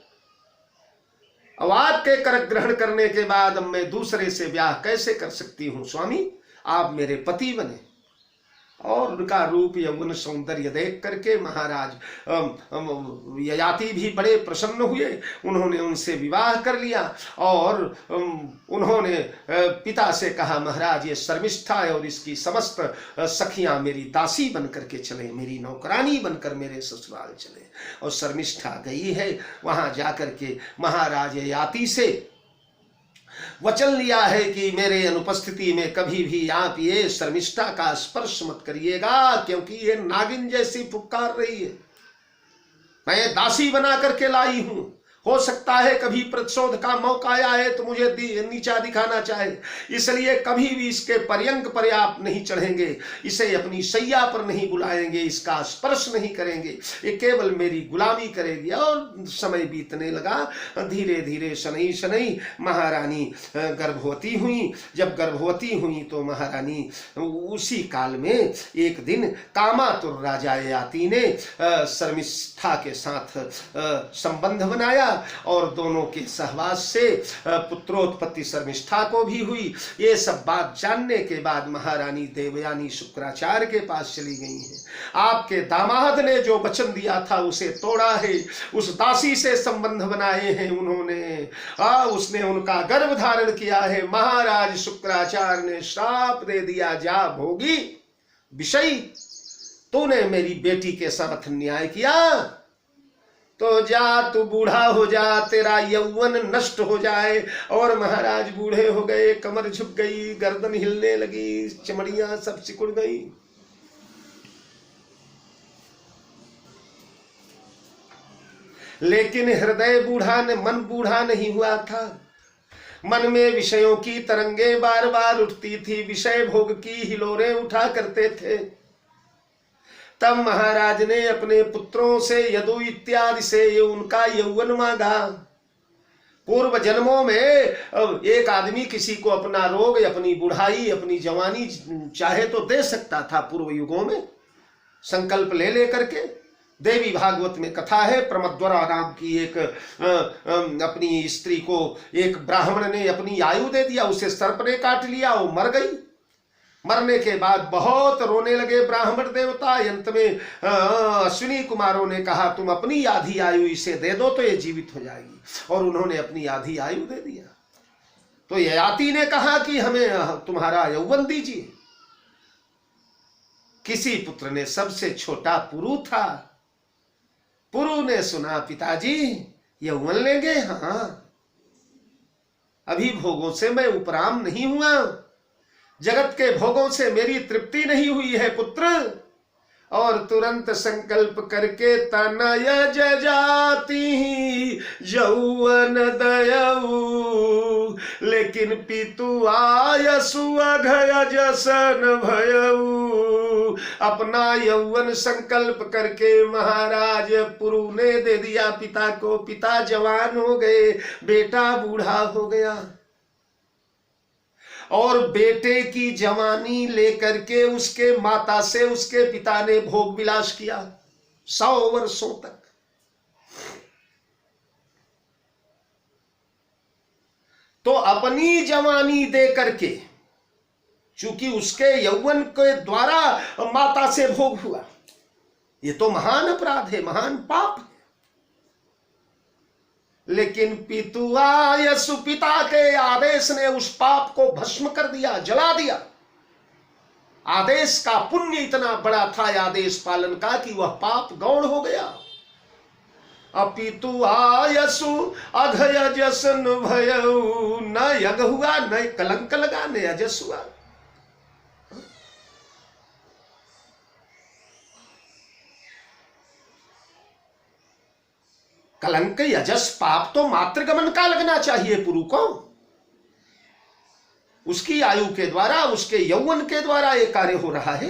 अब आपके करक ग्रहण करने के बाद अब मैं दूसरे से ब्याह कैसे कर सकती हूं स्वामी, आप मेरे पति बने। और उनका रूप यौवन सौंदर्य देख करके महाराज ययाति भी बड़े प्रसन्न हुए। उन्होंने उनसे विवाह कर लिया और उन्होंने पिता से कहा महाराज ये शर्मिष्ठा है और इसकी समस्त सखियां मेरी दासी बन करके चले, मेरी नौकरानी बनकर मेरे ससुराल चले। और शर्मिष्ठा गई है, वहां जाकर के महाराज ययाति से वचन लिया है कि मेरे अनुपस्थिति में कभी भी आप ये शर्मिष्ठा का स्पर्श मत करिएगा, क्योंकि ये नागिन जैसी पुकार रही है। मैं दासी बना करके लाई हूं, हो सकता है कभी प्रतिशोध का मौका आए तो मुझे नीचा दिखाना चाहे, इसलिए कभी भी इसके पर्यंक पर आप नहीं चढ़ेंगे, इसे अपनी शैया पर नहीं बुलाएंगे, इसका स्पर्श नहीं करेंगे, ये केवल मेरी गुलामी करेगी। और समय बीतने लगा, धीरे धीरे शनई शनई महारानी गर्भवती हुई। जब गर्भवती हुई तो महारानी उसी काल में एक दिन कामातुर राजा ययाति ने शर्मिष्ठा के साथ संबंध बनाया और दोनों के सहवास से पुत्रोत्पत्ति शर्मिष्ठा को भी हुई। ये सब बात जानने के बाद महारानी देवयानी शुक्राचार्य के पास चली गई हैं। आपके दामाद ने जो वचन दिया था उसे तोड़ा है, उस दासी से संबंध बनाए हैं उन्होंने, उसने उनका गर्भ धारण किया है। महाराज शुक्राचार्य ने श्राप दे दिया, जा भोगी विषयी, तूने मेरी बेटी के साथ अन्याय किया तो जा, तू बूढ़ा हो जा, तेरा यौवन नष्ट हो जाए। और महाराज बूढ़े हो गए, कमर झुक गई, गर्दन हिलने लगी, चमड़ियां सब सिकुड़ गई। लेकिन हृदय बूढ़ा ने, मन बूढ़ा नहीं हुआ था। मन में विषयों की तरंगे बार बार उठती थी, विषय भोग की हिलोरें उठा करते थे। तब महाराज ने अपने पुत्रों से यदु इत्यादि से ये उनका यौवन मांगा। पूर्व जन्मों में एक आदमी किसी को अपना रोग, अपनी बुढ़ाई, अपनी जवानी चाहे तो दे सकता था। पूर्व युगों में संकल्प ले लेकर के, देवी भागवत में कथा है, प्रमद्वरा नाम की एक अपनी स्त्री को एक ब्राह्मण ने अपनी आयु दे दिया, उसे सर्प ने काट लिया, वो मर गई। मरने के बाद बहुत रोने लगे ब्राह्मण देवता। अंत में अश्विनी कुमारों ने कहा तुम अपनी आधी आयु इसे दे दो तो ये जीवित हो जाएगी, और उन्होंने अपनी आधी आयु दे दिया। तो ययाति ने कहा कि हमें तुम्हारा यौवन दीजिए। किसी पुत्र ने, सबसे छोटा पुरु था, पुरु ने सुना पिताजी यौवन लेंगे, हाँ अभी भोगों से मैं उपराम नहीं हुआ, जगत के भोगों से मेरी तृप्ति नहीं हुई है पुत्र। और तुरंत संकल्प करके तनय जाति यौवन दयऊ, लेकिन पितु आयसु अघय जसन भयऊ। अपना यौवन संकल्प करके महाराज पुरु ने दे दिया पिता को। पिता जवान हो गए, बेटा बूढ़ा हो गया, और बेटे की जवानी लेकर के उसके माता से उसके पिता ने भोग विलास किया 100 वर्षों तक। तो अपनी जवानी दे करके, चूंकि उसके यौवन के द्वारा माता से भोग हुआ, ये तो महान अपराध है, महान पाप है। लेकिन पितुआयसु, पिता के आदेश ने उस पाप को भस्म कर दिया, जला दिया। आदेश का पुण्य इतना बड़ा था आदेश पालन का कि वह पाप गौण हो गया। अपितुआयसु अघय जसन भयऊ, न यज्ञ हुआ, न कलंक लगा, न अजस हुआ। कलंक यजस पाप तो मातृगमन का लगना चाहिए पुरु को, उसकी आयु के द्वारा, उसके यौवन के द्वारा ये कार्य हो रहा है।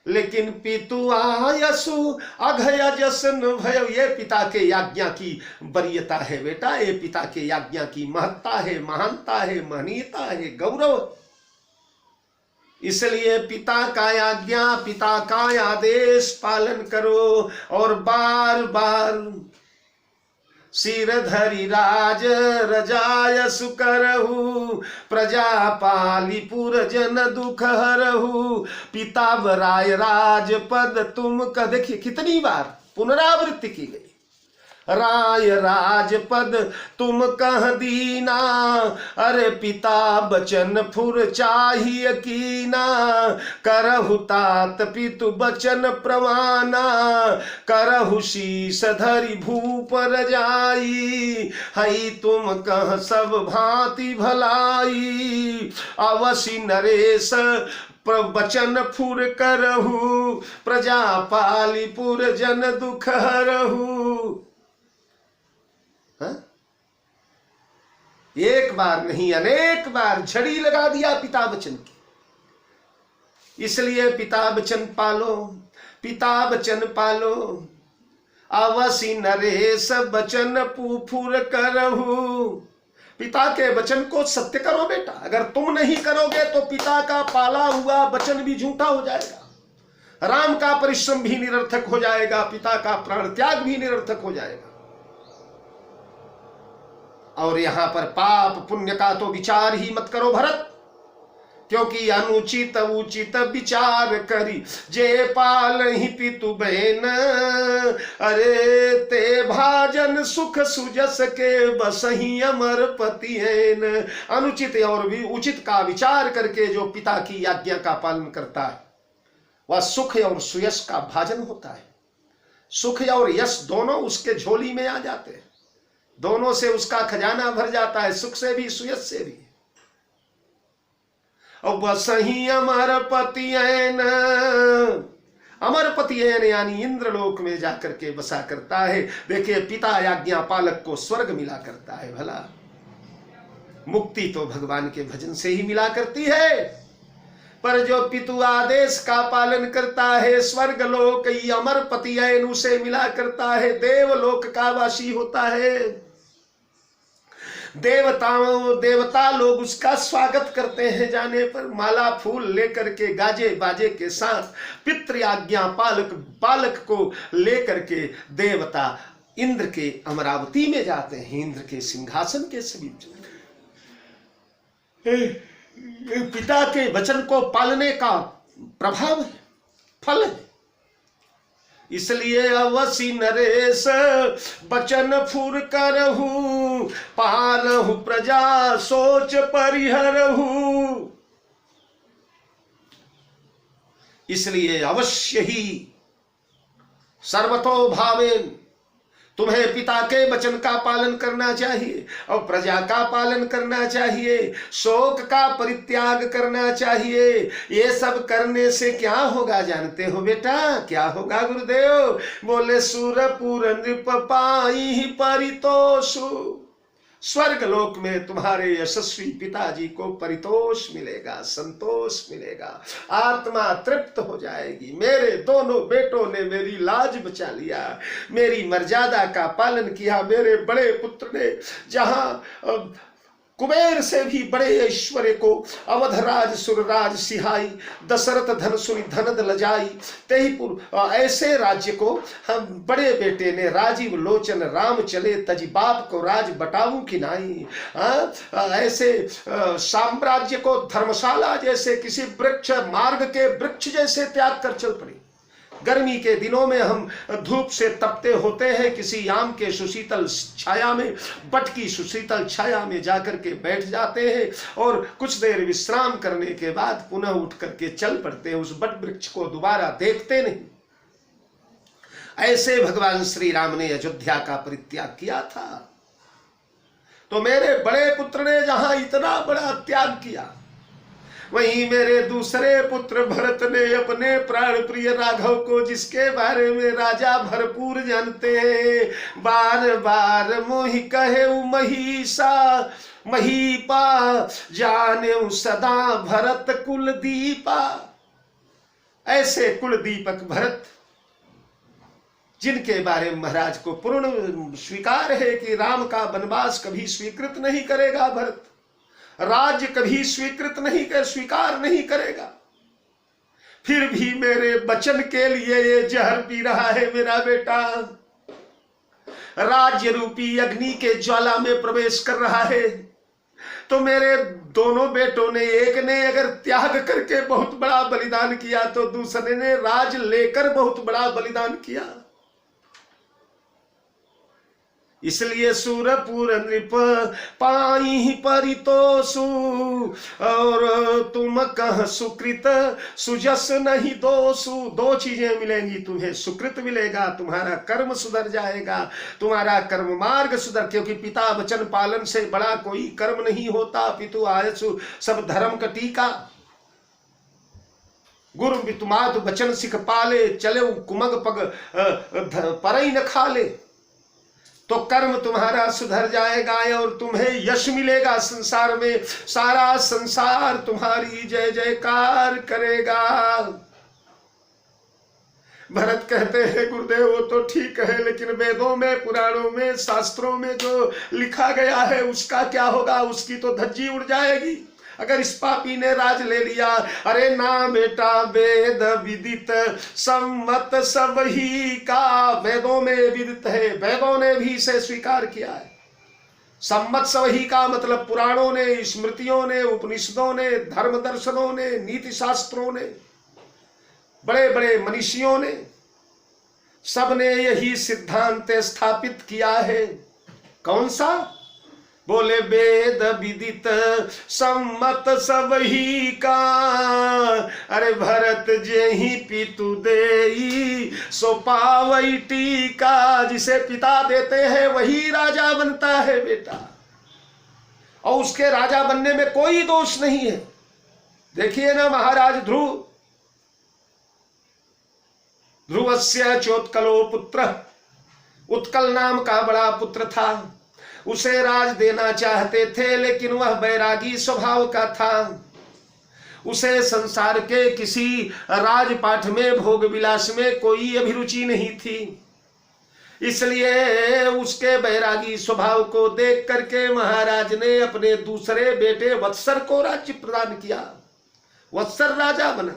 लेकिन पितु आयसु अघय जसन भय, ये पिता के आज्ञा की वरीयता है बेटा, ये पिता के आज्ञा की महत्ता है, महानता है, महनीयता है, गौरव। इसलिए पिता का आज्ञा, पिता का आदेश पालन करो। और बार बार सिरधरि राज रजायसु करहु, प्रजा पाली पुर जन दुख हरहु, पिता वराय राज पद तुम का। देखिए कितनी बार पुनरावृत्ति की गई। राय राजपद तुम कह दीना, अरे पिता बचन फुर चाहिए कीना, करहु तात पितु बचन प्रमाना, करहु शीस धरि भूप रजाई, हई तुम कह सब भांति भलाई, अवसि नरेश प्रवचन फुर करहु, प्रजा पाली पुर जन दुख हरहु। एक बार नहीं अनेक बार झड़ी लगा दिया पिता वचन की। इसलिए पिता वचन पालो, पिता वचन पालो, अवसि नरेश वचन फुर करहु। पिता के वचन को सत्य करो बेटा, अगर तुम नहीं करोगे तो पिता का पाला हुआ वचन भी झूठा हो जाएगा, राम का परिश्रम भी निरर्थक हो जाएगा, पिता का प्राण त्याग भी निरर्थक हो जाएगा। और यहां पर पाप पुण्य का तो विचार ही मत करो भरत, क्योंकि अनुचित उचित विचार करी जे पाल ही पितु बहन, अरे ते भाजन सुख सुजस के बसही अमर पति हैन। अनुचित और भी उचित का विचार करके जो पिता की आज्ञा का पालन करता है वह सुख और सुयश का भाजन होता है। सुख और यश दोनों उसके झोली में आ जाते हैं, दोनों से उसका खजाना भर जाता है, सुख से भी सुयश से भी। और बसही अमर पति अमर पति यानी इंद्रलोक में जाकर के बसा करता है। देखिए पिता आज्ञा पालक को स्वर्ग मिला करता है। भला मुक्ति तो भगवान के भजन से ही मिला करती है, पर जो पितु आदेश का पालन करता है स्वर्ग लोक अमर पति उसे मिला करता है, देवलोक का वासी होता है। देवता लोग उसका स्वागत करते हैं, जाने पर माला फूल लेकर के गाजे बाजे के साथ पितृ आज्ञा पालक को लेकर के देवता इंद्र के अमरावती में जाते हैं, इंद्र के सिंहासन के समीप जाते हैं। पिता के वचन को पालने का प्रभाव है, फल है। इसलिए अवसि नरेश बचन फुर करहु, पालहु प्रजा सोच परिहरहु। इसलिए अवश्य ही सर्वतो भावेन तुम्हें पिता के वचन का पालन करना चाहिए और प्रजा का पालन करना चाहिए, शोक का परित्याग करना चाहिए। ये सब करने से क्या होगा जानते हो बेटा? क्या होगा गुरुदेव? बोले सुरपुर नृप पाई परितोषु। स्वर्ग लोक में तुम्हारे यशस्वी पिताजी को परितोष मिलेगा, संतोष मिलेगा, आत्मा तृप्त हो जाएगी। मेरे दोनों बेटों ने मेरी लाज बचा लिया, मेरी मर्यादा का पालन किया। मेरे बड़े पुत्र ने जहां कुबेर से भी बड़े ऐश्वर्य को अवधराज सुरराज सिहाई, दशरथ धन सुनि धनद लजाई, तेहीपुर ऐसे राज्य को हम बड़े बेटे ने राजीव लोचन राम चले तजी बाप को राज बटाऊ की नाई। ऐसे साम्राज्य को धर्मशाला जैसे किसी वृक्ष मार्ग के वृक्ष जैसे त्याग कर चल पड़े। गर्मी के दिनों में हम धूप से तपते होते हैं, किसी आम के सुशीतल छाया में, बट की सुशीतल छाया में जाकर के बैठ जाते हैं और कुछ देर विश्राम करने के बाद पुनः उठ करके चल पड़ते हैं, उस बट वृक्ष को दोबारा देखते नहीं। ऐसे भगवान श्री राम ने अयोध्या का परित्याग किया था। तो मेरे बड़े पुत्र ने जहां इतना बड़ा त्याग किया, वहीं मेरे दूसरे पुत्र भरत ने अपने प्राण प्रिय राघव को, जिसके बारे में राजा भरपूर जानते हैं, बार बार मोहि कहे महिषा महीपा, जाने सदा भरत कुल दीपा। ऐसे कुल दीपक भरत, जिनके बारे में महाराज को पूर्ण स्वीकार है कि राम का वनवास कभी स्वीकृत नहीं करेगा भरत, राज्य कभी स्वीकार नहीं करेगा, फिर भी मेरे वचन के लिए ये जहर पी रहा है मेरा बेटा। राज्य रूपी अग्नि के ज्वाला में प्रवेश कर रहा है। तो मेरे दोनों बेटों ने, एक ने अगर त्याग करके बहुत बड़ा बलिदान किया तो दूसरे ने राज लेकर बहुत बड़ा बलिदान किया। इसलिए सुरपुर नृप पाई परितोषु, और तुम कह सुकृत सुजस नहीं दोषु। दो चीजें मिलेंगी तुम्हें, सुकृत मिलेगा, तुम्हारा कर्म सुधर जाएगा, तुम्हारा कर्म मार्ग सुधर, क्योंकि पिता वचन पालन से बड़ा कोई कर्म नहीं होता। पितु आयसु सब धर्म का टीका, गुरु बितुमात वचन सिख पाले, चले कुमग पग परई न खाले। तो कर्म तुम्हारा सुधर जाएगा और तुम्हें यश मिलेगा संसार में, सारा संसार तुम्हारी जय जयकार करेगा। भरत कहते हैं गुरुदेव वो तो ठीक है, लेकिन वेदों में, पुराणों में, शास्त्रों में जो लिखा गया है उसका क्या होगा? उसकी तो धज्जी उड़ जाएगी अगर इस पापी ने राज ले लिया। अरे ना बेटा, वेद विदित सम्मत सब ही का, वेदों में विदित है, वेदों ने भी इसे स्वीकार किया है। सम्मत सब ही का मतलब पुराणों ने, स्मृतियों ने, उपनिषदों ने, धर्म दर्शनों ने, नीति शास्त्रों ने, बड़े बड़े मनीषियों ने, सबने यही सिद्धांत स्थापित किया है। कौन सा? बोले वेद विदित सम्मत सब ही का। अरे भरत जेहि पितु देई सो पावई टीका, जिसे पिता देते हैं वही राजा बनता है बेटा, और उसके राजा बनने में कोई दोष नहीं है। देखिए ना महाराज ध्रुवस्य चोत्कलो पुत्र, उत्कल नाम का बड़ा पुत्र था, उसे राज देना चाहते थे, लेकिन वह बैरागी स्वभाव का था। उसे संसार के किसी राजपाठ में, भोग विलास में कोई अभिरुचि नहीं थी। इसलिए उसके बैरागी स्वभाव को देख करके महाराज ने अपने दूसरे बेटे वत्सर को राज्य प्रदान किया। वत्सर राजा बना,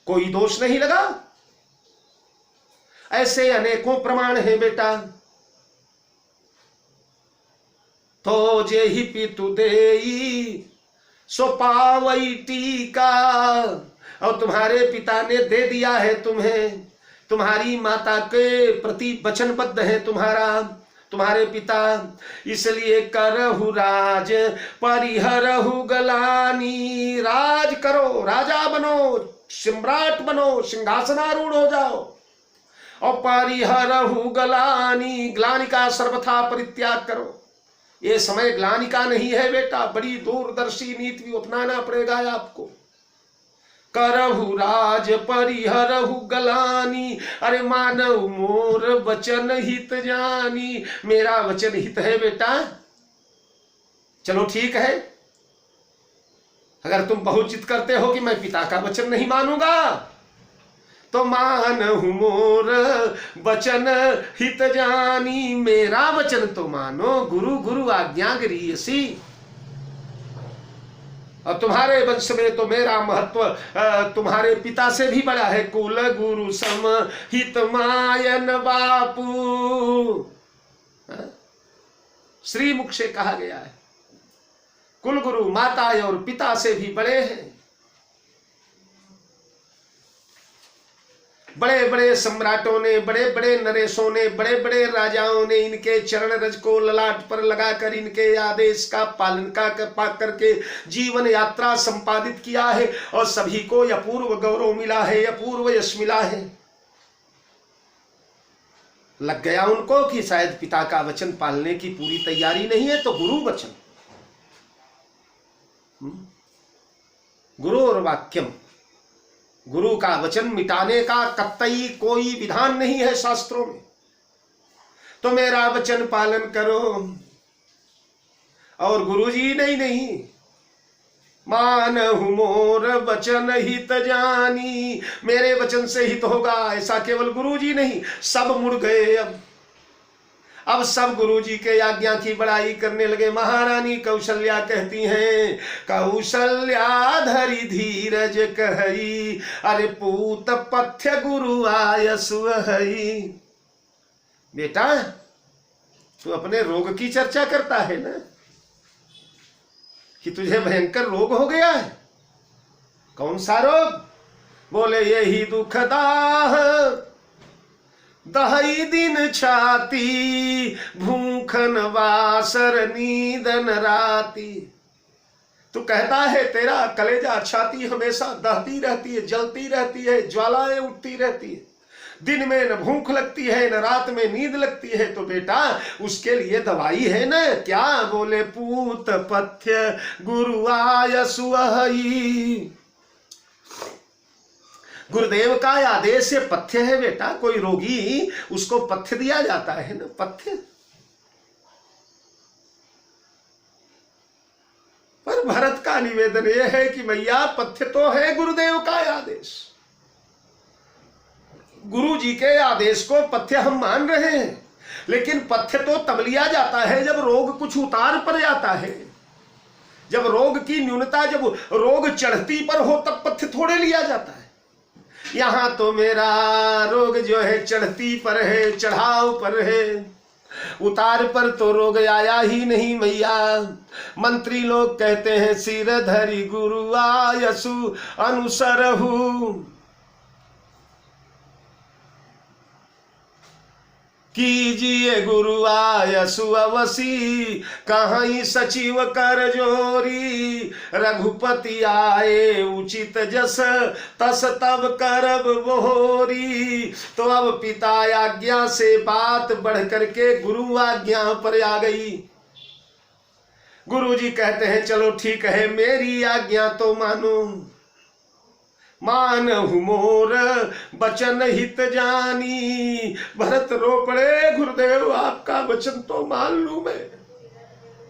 कोई दोष नहीं लगा। ऐसे अनेकों प्रमाण हैं बेटा। तो जे ही पितु देई सो पावई टीका, और तुम्हारे पिता ने दे दिया है तुम्हें, तुम्हारी माता के प्रति वचनबद्ध है तुम्हारे पिता, इसलिए करहु राज परिहरहु गलानी। राज करो, राजा बनो, सम्राट बनो, सिंहासनारूढ़ हो जाओ, और परिहरहु गलानी, ग्लानि का सर्वथा परित्याग करो। ये समय ग्लानि का नहीं है बेटा, बड़ी दूरदर्शी नीति अपनाना पड़ेगा आपको। करहु राज परिहरहु गलानी, अरे मानव मोर वचन हित जानी। मेरा वचन हित है बेटा, चलो ठीक है। अगर तुम बहुत जिद करते हो कि मैं पिता का वचन नहीं मानूंगा, तो मानहु मोर वचन हित जानी। मेरा वचन तो मानो, गुरु गुरु आज्ञा गरीयसी। और तुम्हारे वंश में तो मेरा महत्व तुम्हारे पिता से भी बड़ा है। कुल गुरु सम हित मायन बापू, श्रीमुख से कहा गया है। कुल गुरु माता और पिता से भी बड़े हैं। बड़े बड़े सम्राटों ने, बड़े बड़े नरेशों ने, बड़े बड़े राजाओं ने इनके चरण रज को ललाट पर लगाकर इनके आदेश का पालन करके जीवन यात्रा संपादित किया है, और सभी को अपूर्व गौरव मिला है, अपूर्व यश मिला है। लग गया उनको कि शायद पिता का वचन पालने की पूरी तैयारी नहीं है, तो गुरु वचन, गुरु और वाक्यम, गुरु का वचन मिटाने का कतई कोई विधान नहीं है शास्त्रों में। तो मेरा वचन पालन करो। और गुरुजी नहीं, मानहु मोर वचन हित जानी, मेरे वचन से हित होगा। ऐसा केवल गुरुजी नहीं, सब मुड़ गए। अब सब गुरुजी के आज्ञा की बड़ाई करने लगे। महारानी कौशल्या कहती हैं, कौशल्या धरी धीरज कहई, अरे पूत पथ्य गुरु आय सुहई। बेटा तू अपने रोग की चर्चा करता है ना, कि तुझे भयंकर रोग हो गया है। कौन सा रोग? बोले यही दुखदाह दहई दिन छाती, भूखन वासर नींदन राती। तो कहता है तेरा कलेजा छाती हमेशा दहती रहती है, जलती रहती है, ज्वालाएं उठती रहती है, दिन में न भूख लगती है न रात में नींद लगती है। तो बेटा उसके लिए दवाई है ना, क्या? बोले पूत पथ्य गुरु आयसुअहि। गुरुदेव का आदेश से पथ्य है बेटा। कोई रोगी उसको पथ्य दिया जाता है ना, पथ्य। पर भरत का निवेदन यह है कि मैया पथ्य तो है गुरुदेव का आदेश, गुरु जी के आदेश को पथ्य हम मान रहे हैं, लेकिन पथ्य तो तब लिया जाता है जब रोग कुछ उतार पर जाता है, जब रोग की न्यूनता, जब रोग चढ़ती पर हो तब पथ्य थोड़े लिया जाता है। यहां तो मेरा रोग जो है चढ़ती पर है, चढ़ाव पर है, उतार पर तो रोग आया ही नहीं मैया। मंत्री लोग कहते हैं सिर धरी गुरु आयसु अनुसरहु, कीजिए गुरु आयसु अवसी, कहीं सचिव कर जोरी, रघुपति आए उचित जस, तस तब करब बोरी। तो अब पिता आज्ञा से बात बढ़ करके गुरु आज्ञा पर आ गई। गुरु जी कहते हैं चलो ठीक है, मेरी आज्ञा तो मानो, मानहु मोर बचन हित जानी। भरत रो पड़े, गुरुदेव आपका वचन तो मान लूं, मैं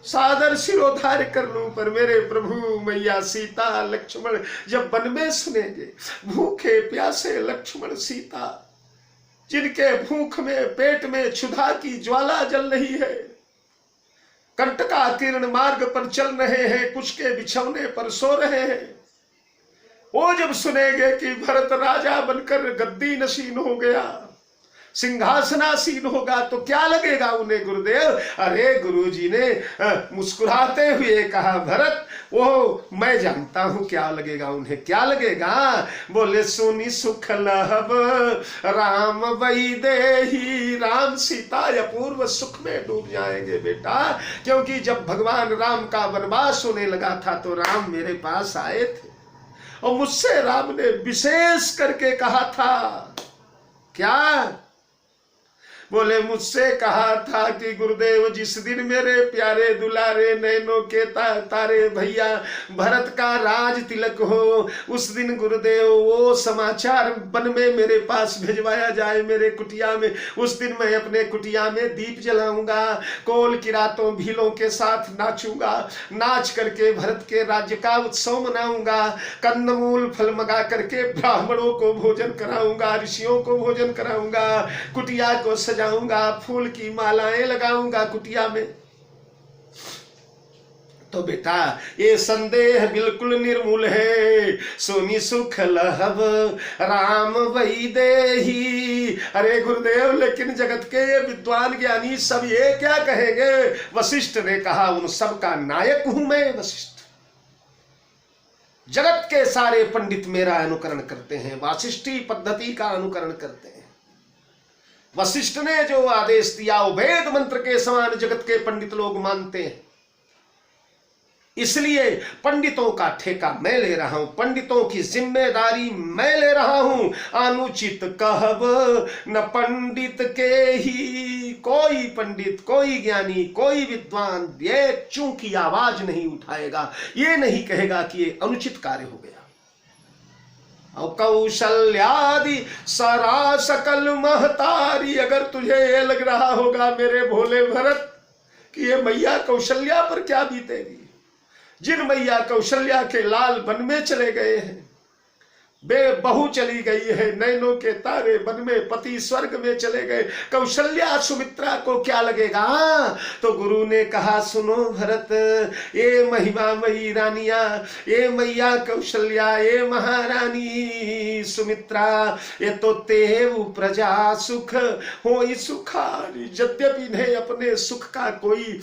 सादर सिरोधार्य कर लूं, पर मेरे प्रभु मैया सीता लक्ष्मण जब वन में सुनेंगे, भूखे प्यासे लक्ष्मण सीता, जिनके भूख में पेट में क्षुधा की ज्वाला जल रही है, कंटका तीर्ण मार्ग पर चल रहे हैं, कुछ के बिछौने पर सो रहे हैं, वो जब सुनेंगे कि भरत राजा बनकर गद्दी नशीन हो गया, सिंहासनासीन होगा, तो क्या लगेगा उन्हें गुरुदेव? अरे गुरुजी ने मुस्कुराते हुए कहा भरत वो मैं जानता हूं क्या लगेगा उन्हें, क्या लगेगा? बोले सुनी सुख लहब राम वैदेही, राम सीता अपूर्व सुख में डूब जाएंगे बेटा, क्योंकि जब भगवान राम का वनवास होने लगा था तो राम मेरे पास आए थे और मुझसे राम ने विशेष करके कहा था, क्या? बोले मुझसे कहा था कि गुरुदेव जिस दिन मेरे प्यारे दुलारे नैनों के तारे भैया भरत का राज तिलक हो, उस दिन गुरुदेव वो समाचार वन में मेरे पास भिजवाया जाए मेरे कुटिया में। उस दिन मैं अपने कुटिया में दीप जलाऊंगा, कोल किरातों भीलों के साथ नाचूंगा, नाच करके भरत के राज्य का उत्सव मनाऊंगा, कंदमूल फल मंगा करके ब्राह्मणों को भोजन कराऊंगा, ऋषियों को भोजन कराऊंगा, कुटिया को जाऊंगा, फूल की मालाएं लगाऊंगा कुटिया में। तो बेटा ये संदेह बिल्कुल निर्मूल है, सोनी सुख लहब राम वैदेही। अरे गुरुदेव लेकिन जगत के ये विद्वान ज्ञानी सब ये क्या कहेंगे? वशिष्ठ ने कहा उन सब का नायक हूं मैं वशिष्ठ। जगत के सारे पंडित मेरा अनुकरण करते हैं, वासिष्ठी पद्धति का अनुकरण करते हैं। वशिष्ठ ने जो आदेश दिया वो वेद मंत्र के समान जगत के पंडित लोग मानते हैं, इसलिए पंडितों का ठेका मैं ले रहा हूं, पंडितों की जिम्मेदारी मैं ले रहा हूं। अनुचित कहब न पंडित के ही, कोई पंडित कोई ज्ञानी कोई विद्वान ये चूं की आवाज नहीं उठाएगा, ये नहीं कहेगा कि ये अनुचित कार्य हो गया। और कौशल्यादि सरा सकल महतारी, अगर तुझे ये लग रहा होगा मेरे भोले भरत कि ये मैया कौशल्या पर क्या बीतेगी, जिन मैया कौशल्या के लाल वन में चले गए हैं, बेबहू चली गई है, नैनों के तारे वन में, पति स्वर्ग में चले गए, कौशल्या सुमित्रा को क्या लगेगा? तो गुरु ने कहा सुनो भरत, ये महिमामयी रानिया, ये मैया कौशल्या, ये महारानी सुमित्रा, ये तो तेव प्रजा सुख होई सुखारी। यद्यपि इन्हें अपने सुख का कोई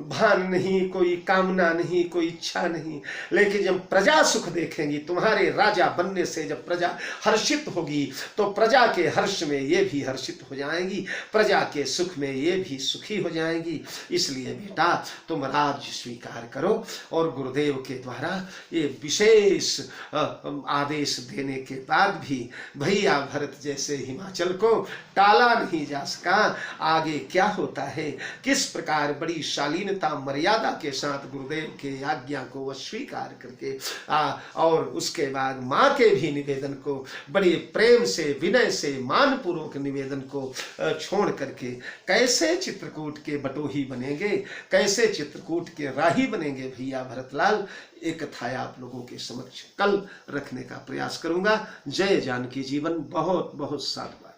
भान नहीं, कोई कामना नहीं, कोई इच्छा नहीं, लेकिन जब प्रजा सुख देखेंगी, तुम्हारे राज्य राजा बनने से जब प्रजा हर्षित होगी तो प्रजा के हर्ष में ये भी हर्षित हो जाएंगी, प्रजा के सुख में ये भी सुखी हो जाएंगी। इसलिए बेटा तुम राज्य स्वीकार करो। और गुरुदेव के द्वारा ये विशेष आदेश देने के बाद भी भैया भरत जैसे हिमाचल को टाला नहीं जा सका। आगे क्या होता है, किस प्रकार बड़ी शालीनता मर्यादा के साथ गुरुदेव के आज्ञा को स्वीकार करके और उसके बाद माँ के भी निवेदन को बड़े प्रेम से विनय से मान पूर्वक निवेदन को छोड़ करके कैसे चित्रकूट के बटोही बनेंगे, कैसे चित्रकूट के राही बनेंगे भैया भरतलाल, एक कथा आप लोगों के समक्ष कल रखने का प्रयास करूंगा। जय जानकी जीवन। बहुत बहुत साधुवाद।